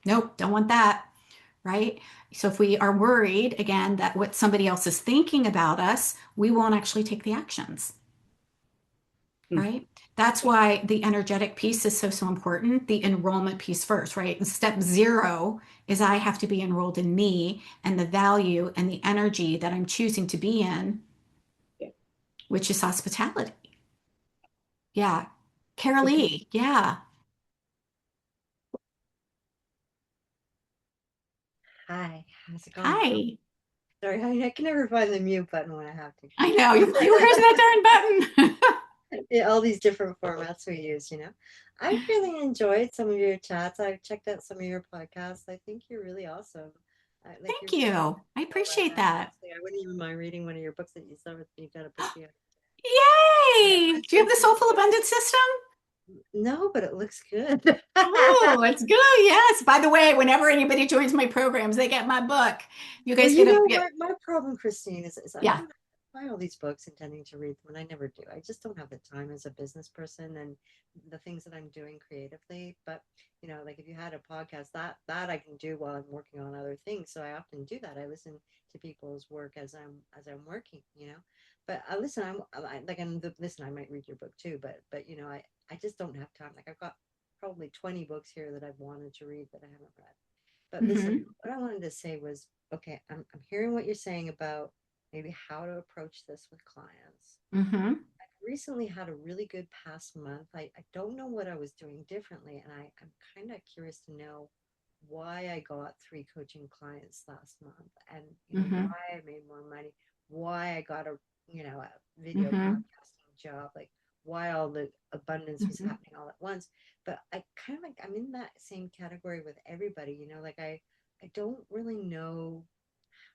Nope, don't want that, right? So if we are worried again that what somebody else is thinking about us, we won't actually take the actions, Hmm. right? That's why the energetic piece is so important. The enrollment piece first, right? And step zero is I have to be enrolled in me and the value and the energy that I'm choosing to be in, Yeah. which is hospitality. Yeah. Carolee, yeah. Hi, how's it going? Hi. Sorry, I can never find the mute button when I have to. I know. You're like, where's that darn button? Yeah, all these different formats we use, you know. I really enjoyed some of your chats. I've checked out some of your podcasts. I think you're really awesome. Like Thank you're very you. I thorough, appreciate and that. honestly, I wouldn't even mind reading one of your books that you said you've got a book here. Yay! I Do you have think the Soulful Abundance system? no, but it looks good. Oh, it's good. Yes. By the way, whenever anybody joins my programs, they get my book. You Well, guys get a, my problem, Christine, is I yeah. don't buy all these books intending to read them, and I never do. I just don't have the time as a business person and the things that I'm doing creatively. But like if you had a podcast, that I can do while I'm working on other things. So I often do that. I listen to people's work as I'm working. But I listen. Listen. I might read your book too, but I just don't have time. Like I've got probably 20 books here that I've wanted to read that I haven't read. But listen, Hmm. what I wanted to say was, okay, I'm hearing what you're saying about maybe how to approach this with clients. Hmm. I've recently had a really good past month. I don't know what I was doing differently, and I'm kind of curious to know why I got 3 coaching clients last month, and Hmm. why I made more money, why I got a video Hmm. podcasting job, like why all the abundance was Hmm. happening all at once. But I kind of like I'm in that same category with everybody, like I don't really know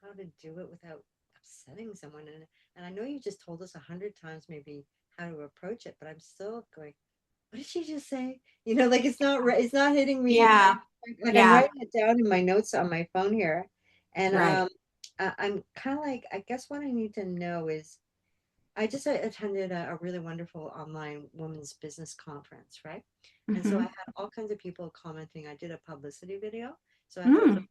how to do it without upsetting someone. And I know you just told us 100 times maybe how to approach it, but I'm still going, what did she just say? Like it's not right. It's not hitting me. Yeah. Like I'm Yeah. writing it down in my notes on my phone here. And Right. I'm kind of like, I guess what I need to know is I just attended a really wonderful online women's business conference, right? And so I Hmm. had all kinds of people commenting. I did a publicity video. So I had lots of Mm.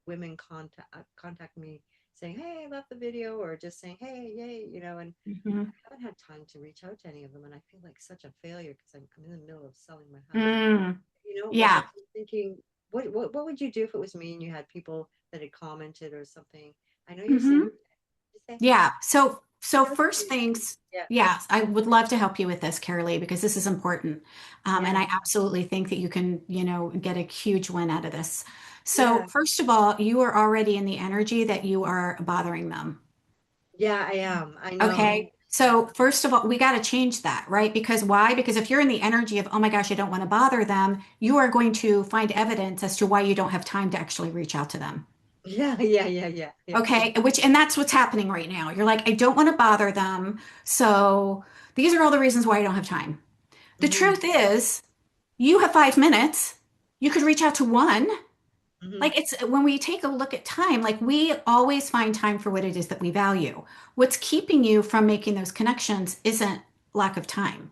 women contact me saying, "Hey, I love the video," or just saying, "Hey, yay," and Hmm. I haven't had time to reach out to any of them, and I feel like such a failure because I'm in the middle of selling my house. Mm. Like I'm Yeah. just thinking, what would you do if it was me and you had people that had commented or something? I know you're saying, Hmm. just say, Yeah. So "How first you-" things, yeah, yes, I would love to help you with this, Carolee, because this is important. And yeah, I absolutely think that you can, get a huge win out of this. So yeah, first of all, you are already in the energy that you are bothering them. yeah. I am. I know. Okay. So first of all, we got to change that, right? Because why? Because if you're in the energy of, oh my gosh, I don't want to bother them, you are going to find evidence as to why you don't have time to actually reach out to them. Yeah, yeah, yeah, yeah, yeah. Okay. And that's what's happening right now. You're like, I don't want to bother them. So these are all the reasons why I don't have time. The Hmm. truth is, you have 5 minutes. You could reach out to one. Hmm. Like it's when we take a look at time, like we always find time for what it is that we value. What's keeping you from making those connections isn't lack of time.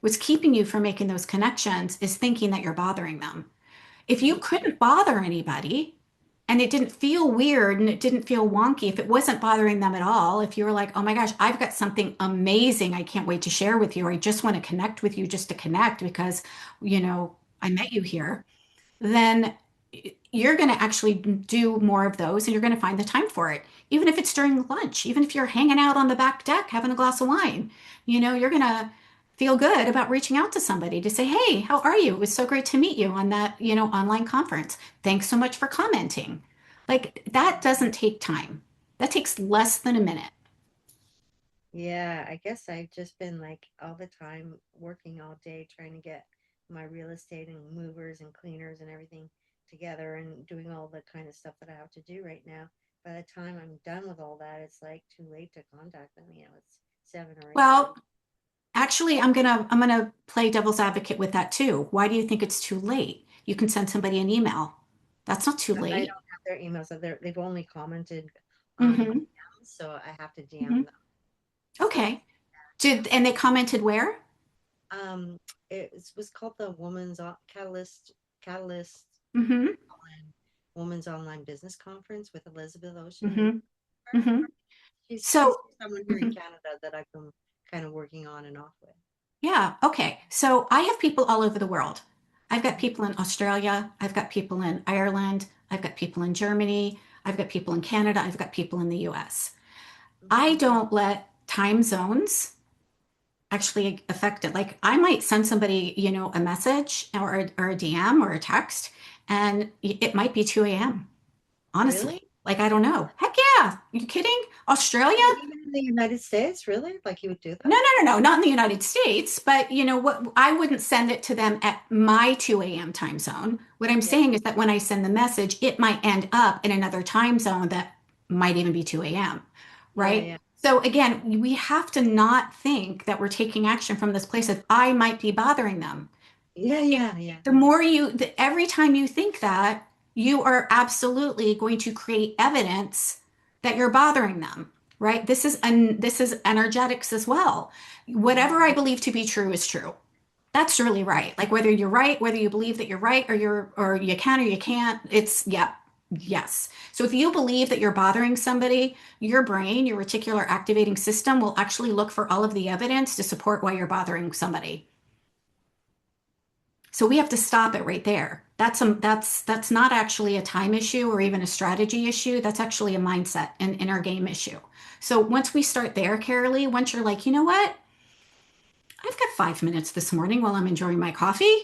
What's keeping you from making those connections is thinking that you're bothering them. If you couldn't bother anybody and it didn't feel weird and it didn't feel wonky, if it wasn't bothering them at all, if you were like, oh my gosh, I've got something amazing I can't wait to share with you, or I just want to connect with you just to connect because, I met you here, then you're going to actually do more of those and you're going to find the time for it. Even if it's during lunch, even if you're hanging out on the back deck having a glass of wine, you're going to feel good about reaching out to somebody to say, "Hey, how are you? It was so great to meet you on that, online conference. Thanks so much for commenting." Like that doesn't take time. That takes less than a minute. Yeah, I guess I've just been like all the time working all day trying to get my real estate and movers and cleaners and everything together and doing all the kind of stuff that I have to do right now. By the time I'm done with all that, it's like too late to contact them. It's 7 or 8. Well, actually, I'm gonna play devil's advocate with that too. Why do you think it's too late? You can send somebody an email. That's not too I late. don't have their emails. They've only commented on my Hmm. DMs, so I have to DM Hmm. them. So Okay. And they commented where? um, it was called the Catalyst Hmm. online, Women's Online Business Conference with Elizabeth Ocean and Hmm. Hmm. she's So, someone here in mhm. Canada that I've been kind of working on and off with. Yeah, okay. So I have people all over the world. I've got Mhm. people in Australia, I've got people in Ireland, I've got people in Germany, I've got people in Canada, I've got people in the US. I Mhm. don't let time zones actually affect it. Like I might send somebody, a message or a DM or a text, and it might be 2 a.m. Really? Honestly. Like I don't know. Heck yeah. Are you kidding? Australia? Even in the United States, really? Like you would do No, that? no, no, no, not in the United States, but you know what? I wouldn't send it to them at my 2 a.m. time zone. What I'm Yeah, saying is that when I send the message, it might end up in another time zone that might even be 2 a.m. yeah, Right? yeah, So again, we have to not think that we're taking action from this place of I might be bothering them. yeah, yeah, yeah. Every time you think that, you are absolutely going to create evidence that you're bothering them, right? This is energetics as well. Whatever Mhm. I believe to be true is true. That's really right. Like whether you're right, whether you believe that you're right or you can or you can't, it's yeah. Yes. So if you believe that you're bothering somebody, your brain, your reticular activating system will actually look for all of the evidence to support why you're bothering somebody. So we have to stop it right there. That's not actually a time issue or even a strategy issue. That's actually a mindset and inner game issue. So once we start there, Carolee, once you're like, you know what? I've got 5 minutes this morning while I'm enjoying my coffee.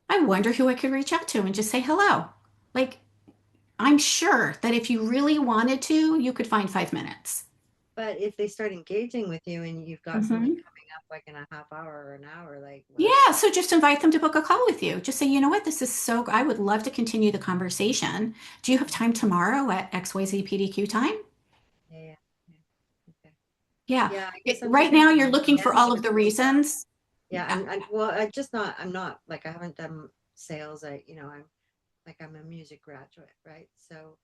I wonder who I could reach out to and just say hello. Like, I'm sure that if you really wanted to, you could find 5 minutes. But if they start engaging with you and you've got something Mhm. coming up like in a half hour or an hour, like what is Yeah, it? so just invite them to book a call with you. Just say, you know what, I would love to continue the conversation. Do you have time tomorrow at XYZ PDQ time? Yeah, yeah, yeah. Okay. Yeah. Yeah, I guess I'm Right just not now, in you're looking the for all of energetic the for that. reasons. Yeah, Yeah. well, I'm not like I haven't done sales. I'm a music graduate, right? So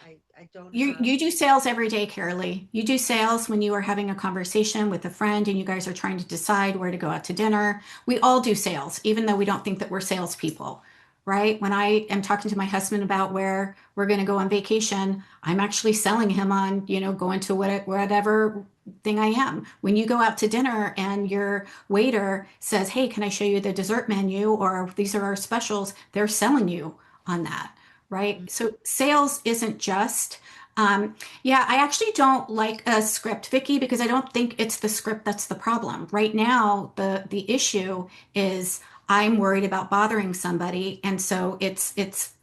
I don't have. You do sales every day, Carolee. You do sales when you are having a conversation with a friend and you guys are trying to decide where to go out to dinner. We all do sales, even though we don't think that we're salespeople, right? When I am talking to my husband about where we're going to go on vacation, I'm actually selling him on, going to whatever thing I am. When you go out to dinner and your waiter says, "Hey, can I show you the dessert menu?" or "These are our specials," they're selling you on that, right? So sales isn't just, yeah, I actually don't like a script, Vicky, because I don't think it's the script that's the problem. Right now, the issue is I'm worried about bothering somebody, and so it's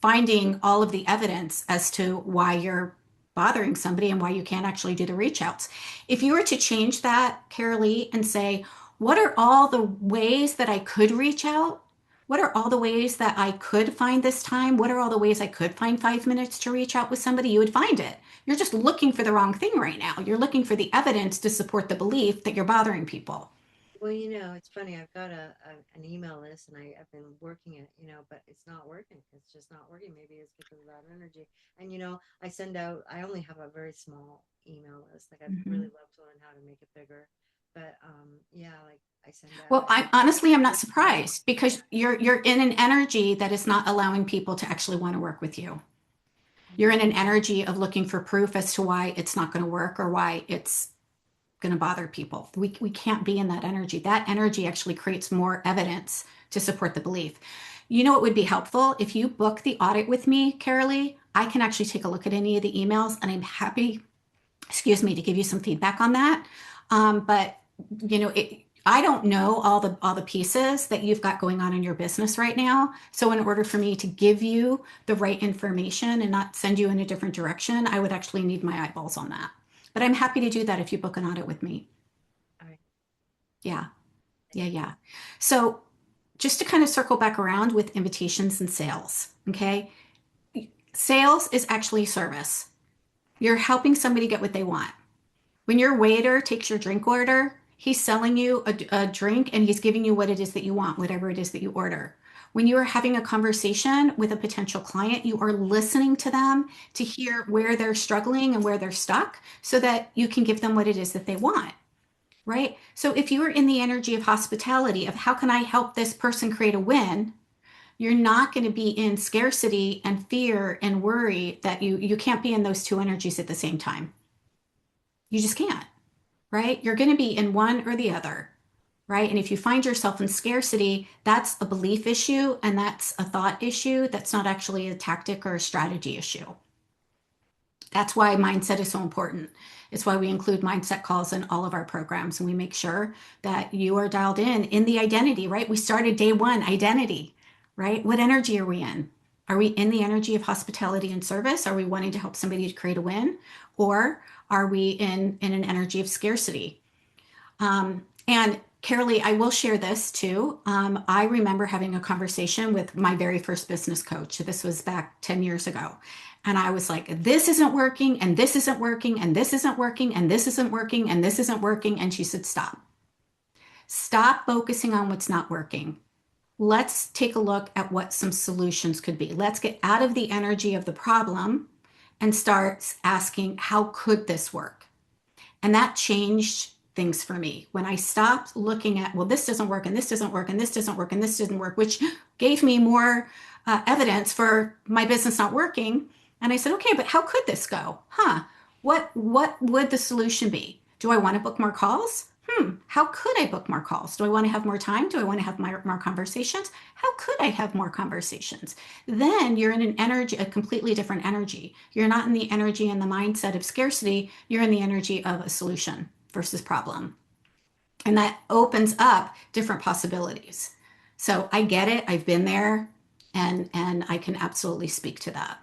finding all of the evidence as to why you're bothering somebody and why you can't actually do the reach outs. If you were to change that, Carolee, and say, what are all the ways that I could reach out? What are all the ways that I could find this time? What are all the ways I could find 5 minutes to reach out with somebody? You would find it. You're just looking for the wrong thing right now. You're looking for the evidence to support the belief that you're bothering people. Well, it's funny. I've got an email list, and I've been working it, but it's not working. It's just not working. Maybe it's because of that energy. And I send out. I only have a very small email list. Like I'd really Mhm. love to learn how to make it bigger. But yeah, like I send out. Well, I'm not surprised because you're in an energy that is not allowing people to actually want to work with you. You're in Mhm. an energy of looking for proof as to why it's not going to work or why it's going to bother people. We can't be in that energy. That energy actually creates more evidence to support the belief. You know, it would be helpful if you book the audit with me, Carolee. I can actually take a look at any of the emails and I'm happy, excuse me, to give you some feedback on that. But you know, I don't know all the pieces that you've got going on in your business right now. So in order for me to give you the right information and not send you in a different direction, I would actually need my eyeballs on that. But I'm happy to do that if you book an audit with me. All right. Yeah, yeah. So just to kind of circle back around with invitations and sales, okay? Sales is actually service. You're helping somebody get what they want. When your waiter takes your drink order, he's selling you a drink and he's giving you what it is that you want, whatever it is that you order. When you are having a conversation with a potential client, you are listening to them to hear where they're struggling and where they're stuck so that you can give them what it is that they want, right? So if you are in the energy of hospitality, of how can I help this person create a win, you're not going to be in scarcity and fear and worry that you can't be in those two energies at the same time. You just can't, right? You're going to be in one or the other, right? And if you find yourself in scarcity, that's a belief issue and that's a thought issue. That's not actually a tactic or a strategy issue. That's why mindset is so important. It's why we include mindset calls in all of our programs and we make sure that you are dialed in the identity, right? We started day one, identity, right? What energy are we in? Are we in the energy of hospitality and service? Are we wanting to help somebody to create a win? Or are we in an energy of scarcity? And Carolee, I will share this too. I remember having a conversation with my very first business coach. This was back 10 years ago. And I was like, this isn't working, and this isn't working, and this isn't working, and this isn't working, and this isn't working. And she said, stop. Stop focusing on what's not working. Let's take a look at what some solutions could be. Let's get out of the energy of the problem and start asking, how could this work? And that changed things for me when I stopped looking at, well, this doesn't work, and this doesn't work, and this doesn't work, and this didn't work, which gave me more evidence for my business not working. And I said, okay, but how could this go? What would the solution be? Do I want to book more calls? How could I book more calls? Do I want to have more time? Do I want to have more conversations? How could I have more conversations? Then you're in an energy, a completely different energy. You're not in the energy and the mindset of scarcity. You're in the energy of a solution versus problem. And that opens up different possibilities. So I get it. I've been there and I can absolutely speak to that.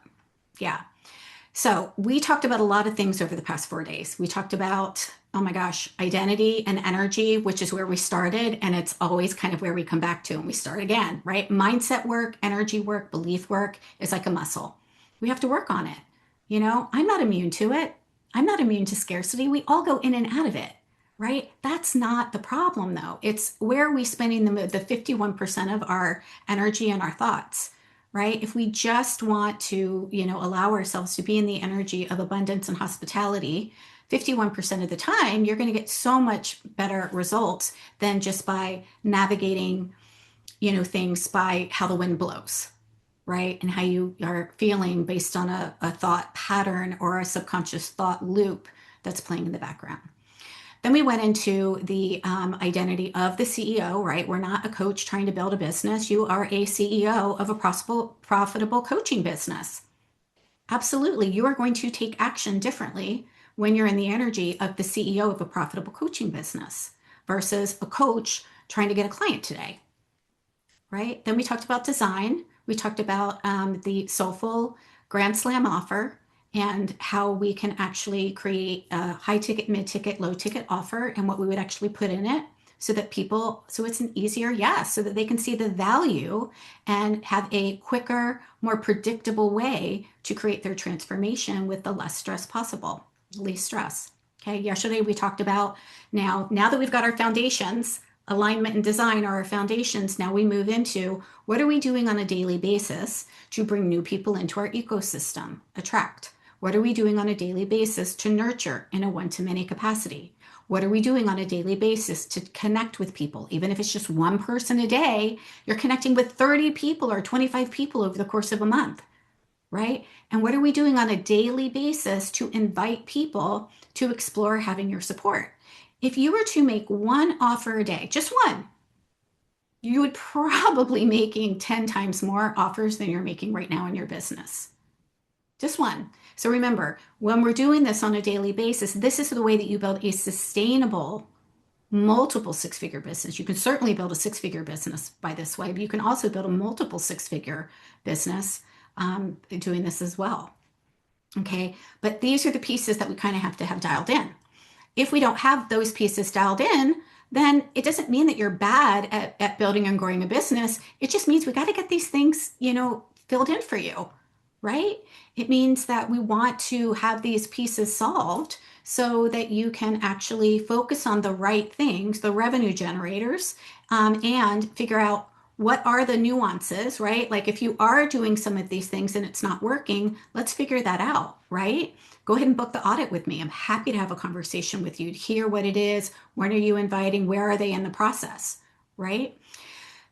Yeah. So we talked about a lot of things over the past 4 days. We talked about, oh my gosh, identity and energy, which is where we started. And it's always kind of where we come back to and we start again, right? Mindset work, energy work, belief work is like a muscle. We have to work on it. You know, I'm not immune to it. I'm not immune to scarcity. We all go in and out of it, right? That's not the problem though. It's where are we spending the 51% of our energy and our thoughts? Right? If we just want to, you know, allow ourselves to be in the energy of abundance and hospitality, 51% of the time, you're going to get so much better results than just by navigating, you know, things by how the wind blows, right? And how you are feeling based on a thought pattern or a subconscious thought loop that's playing in the background. Then we went into the identity of the CEO, right? We're not a coach trying to build a business. You are a CEO of a profitable coaching business. Absolutely. You are going to take action differently when you're in the energy of the CEO of a profitable coaching business versus a coach trying to get a client today, right? Then we talked about design. We talked about the Soulful Grand Slam offer and how we can actually create a high ticket, mid ticket, low ticket offer and what we would actually put in it so that people, so it's an easier yes, so that they can see the value and have a quicker, more predictable way to create their transformation with the less stress possible, least stress. Okay, yesterday we talked about now that we've got our foundations, alignment and design are our foundations. Now we move into what are we doing on a daily basis to bring new people into our ecosystem, attract. What are we doing on a daily basis to nurture in a one-to-many capacity? What are we doing on a daily basis to connect with people? Even if it's just one person a day, you're connecting with 30 people or 25 people over the course of a month, right? And what are we doing on a daily basis to invite people to explore having your support? If you were to make one offer a day, just one, you would probably making 10 times more offers than you're making right now in your business. Just one. So remember, when we're doing this on a daily basis, this is the way that you build a sustainable multiple six-figure business. You can certainly build a six-figure business by this way, but you can also build a multiple six-figure business doing this as well. Okay, but these are the pieces that we kind of have to have dialed in. If we don't have those pieces dialed in, then it doesn't mean that you're bad at building and growing a business. It just means we got to get these things, filled in for you, right? It means that we want to have these pieces solved so that you can actually focus on the right things, the revenue generators, and figure out what are the nuances, right? Like if you are doing some of these things and it's not working, let's figure that out, right? Go ahead and book the audit with me. I'm happy to have a conversation with you to hear what it is. When are you inviting? Where are they in the process, right?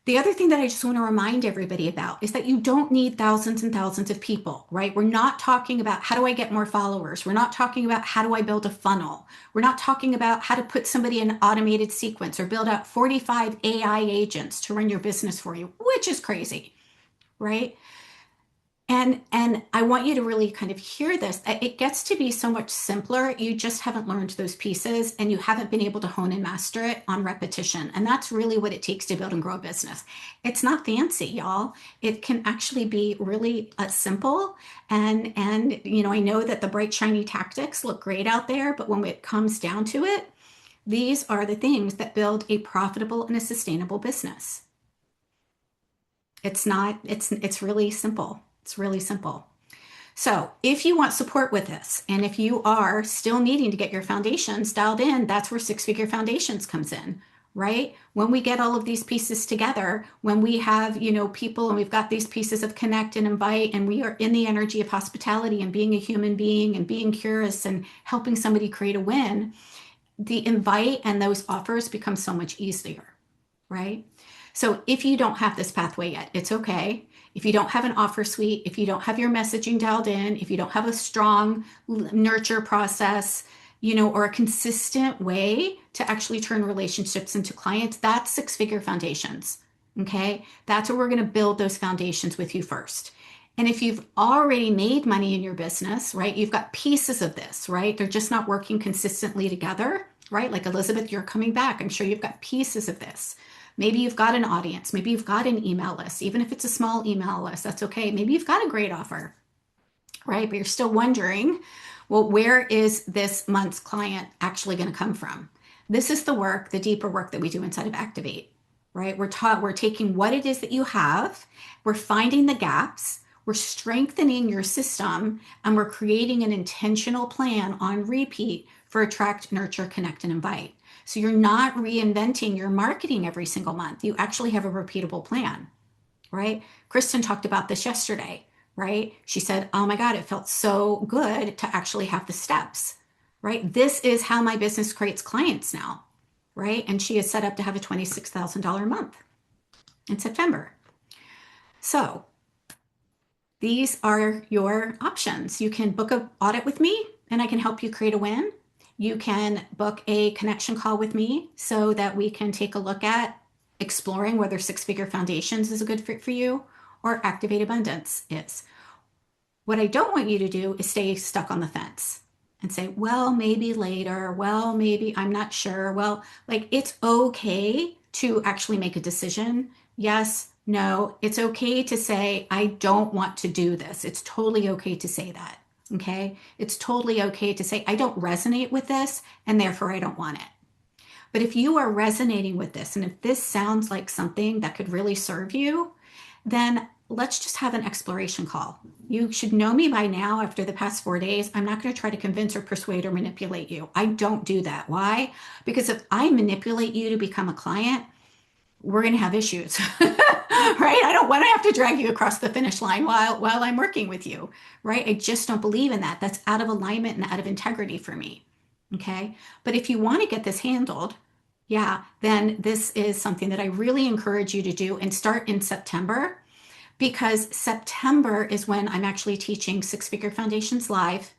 The other thing that I just want to remind everybody about is that you don't need thousands and thousands of people, right? We're not talking about how do I get more followers? We're not talking about how do I build a funnel? We're not talking about how to put somebody in an automated sequence or build out 45 AI agents to run your business for you, which is crazy, right? And I want you to really kind of hear this. It gets to be so much simpler. You just haven't learned those pieces and you haven't been able to hone and master it on repetition. And that's really what it takes to build and grow a business. It's not fancy, y'all. It can actually be really simple. And I know that the bright, shiny tactics look great out there, but when it comes down to it, these are the things that build a profitable and a sustainable business. It's really simple. It's really simple. So if you want support with this, and if you are still needing to get your foundations dialed in, that's where Six Figure Foundations comes in, right? When we get all of these pieces together, when we have, people and we've got these pieces of connect and invite, and we are in the energy of hospitality and being a human being and being curious and helping somebody create a win, the invite and those offers become so much easier, right? So if you don't have this pathway yet, it's okay. If you don't have an offer suite, if you don't have your messaging dialed in, if you don't have a strong nurture process, or a consistent way to actually turn relationships into clients, that's Six Figure Foundations. Okay. That's where we're going to build those foundations with you first. And if you've already made money in your business, right, you've got pieces of this, right? They're just not working consistently together, right? Like Elizabeth, you're coming back. I'm sure you've got pieces of this. Maybe you've got an audience. Maybe you've got an email list. Even if it's a small email list, that's okay. Maybe you've got a great offer, right? But you're still wondering, well, where is this month's client actually going to come from? This is the work, the deeper work that we do inside of Activate, right? We're taking what it is that you have, we're finding the gaps, we're strengthening your system, and we're creating an intentional plan on repeat for attract, nurture, connect, and invite. So you're not reinventing your marketing every single month. You actually have a repeatable plan, right? Kristen talked about this yesterday, right? She said, oh my God, it felt so good to actually have the steps, right? This is how my business creates clients now, right? And she is set up to have a $26,000 a month in September. So these are your options. You can book an audit with me and I can help you create a win. You can book a connection call with me so that we can take a look at exploring whether Six Figure Foundations is a good fit for you or Activate Abundance is. What I don't want you to do is stay stuck on the fence and say, well, maybe later. Well, maybe I'm not sure. Well, like it's okay to actually make a decision. Yes, no, it's okay to say, I don't want to do this. It's totally okay to say that. Okay. It's totally okay to say, I don't resonate with this and therefore I don't want it. But if you are resonating with this and if this sounds like something that could really serve you, then let's just have an exploration call. You should know me by now after the past 4 days. I'm not going to try to convince or persuade or manipulate you. I don't do that. Why? Because if I manipulate you to become a client, we're going to have issues, right? I don't want to have to drag you across the finish line while I'm working with you, right? I just don't believe in that. That's out of alignment and out of integrity for me. Okay. But if you want to get this handled, yeah, then this is something that I really encourage you to do and start in September, because September is when I'm actually teaching Six Figure Foundations live.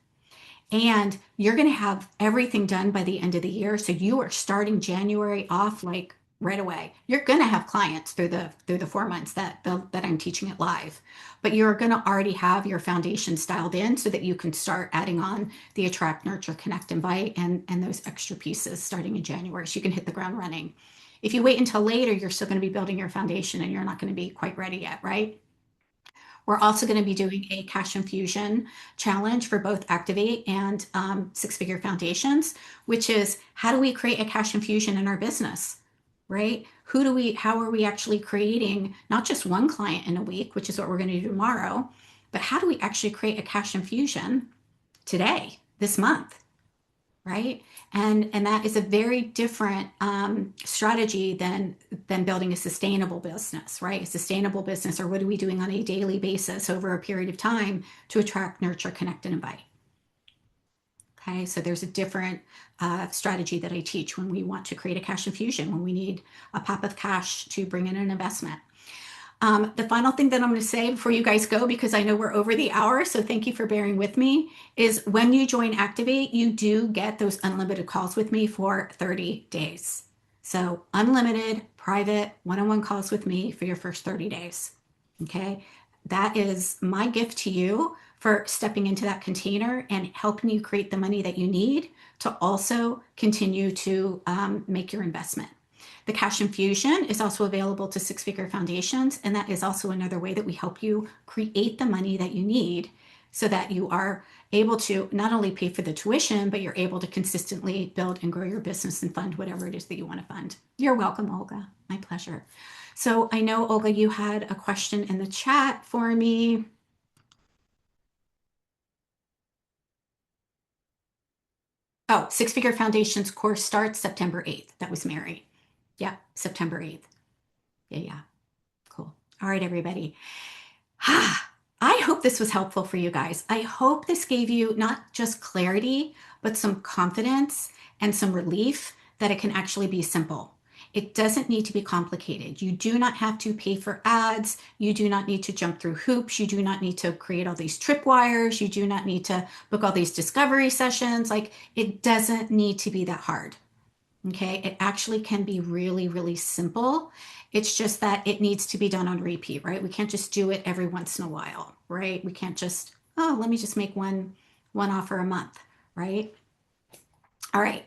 And you're going to have everything done by the end of the year. So you are starting January off like right away. You're going to have clients through the 4 months that I'm teaching it live, but you're going to already have your foundation styled in so that you can start adding on the attract, nurture, connect, invite, and those extra pieces starting in January, so you can hit the ground running. If you wait until later, you're still going to be building your foundation and you're not going to be quite ready yet, right? We're also going to be doing a cash infusion challenge for both Activate and Six Figure Foundations, which is how do we create a cash infusion in our business, right? How are we actually creating not just one client in a week, which is what we're going to do tomorrow, but how do we actually create a cash infusion today, this month? Right? And that is a very different strategy than building a sustainable business, right? A sustainable business, or what are we doing on a daily basis over a period of time to attract, nurture, connect, and invite? Okay, so there's a different strategy that I teach when we want to create a cash infusion, when we need a pop of cash to bring in an investment. The final thing that I'm going to say before you guys go, because I know we're over the hour, so thank you for bearing with me, is when you join Activate, you do get those unlimited calls with me for 30 days. So unlimited, private, one-on-one calls with me for your first 30 days. Okay. That is my gift to you for stepping into that container and helping you create the money that you need to also continue to make your investment. The cash infusion is also available to Six Figure Foundations, and that is also another way that we help you create the money that you need so that you are able to not only pay for the tuition, but you're able to consistently build and grow your business and fund whatever it is that you want to fund. You're welcome, Olga. My pleasure. So I know, Olga, you had a question in the chat for me. Oh, Six Figure Foundations course starts September 8th. That was Mary. Yeah, September 8th. Yeah. Cool. All right, everybody. I hope this was helpful for you guys. I hope this gave you not just clarity, but some confidence and some relief that it can actually be simple. It doesn't need to be complicated. You do not have to pay for ads. You do not need to jump through hoops. You do not need to create all these tripwires. You do not need to book all these discovery sessions. Like, it doesn't need to be that hard. Okay, it actually can be really, really simple. It's just that it needs to be done on repeat, right? We can't just do it every once in a while, right? We can't just, oh, let me just make one offer a month, right? All right.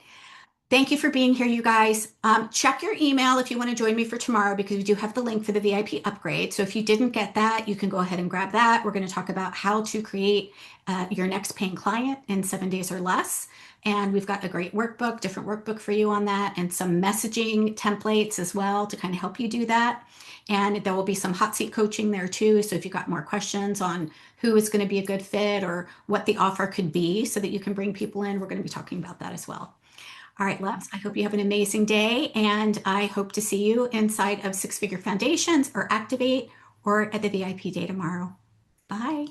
Thank you for being here, you guys. Check your email if you want to join me for tomorrow, because we do have the link for the VIP upgrade. So if you didn't get that, you can go ahead and grab that. We're going to talk about how to create your next paying client in 7 days or less. And we've got a great workbook, different workbook for you on that, and some messaging templates as well to kind of help you do that. And there will be some hot seat coaching there too. So if you've got more questions on who is going to be a good fit or what the offer could be so that you can bring people in, we're going to be talking about that as well. All right, loves, I hope you have an amazing day, and I hope to see you inside of Six Figure Foundations or Activate or at the VIP day tomorrow. Bye.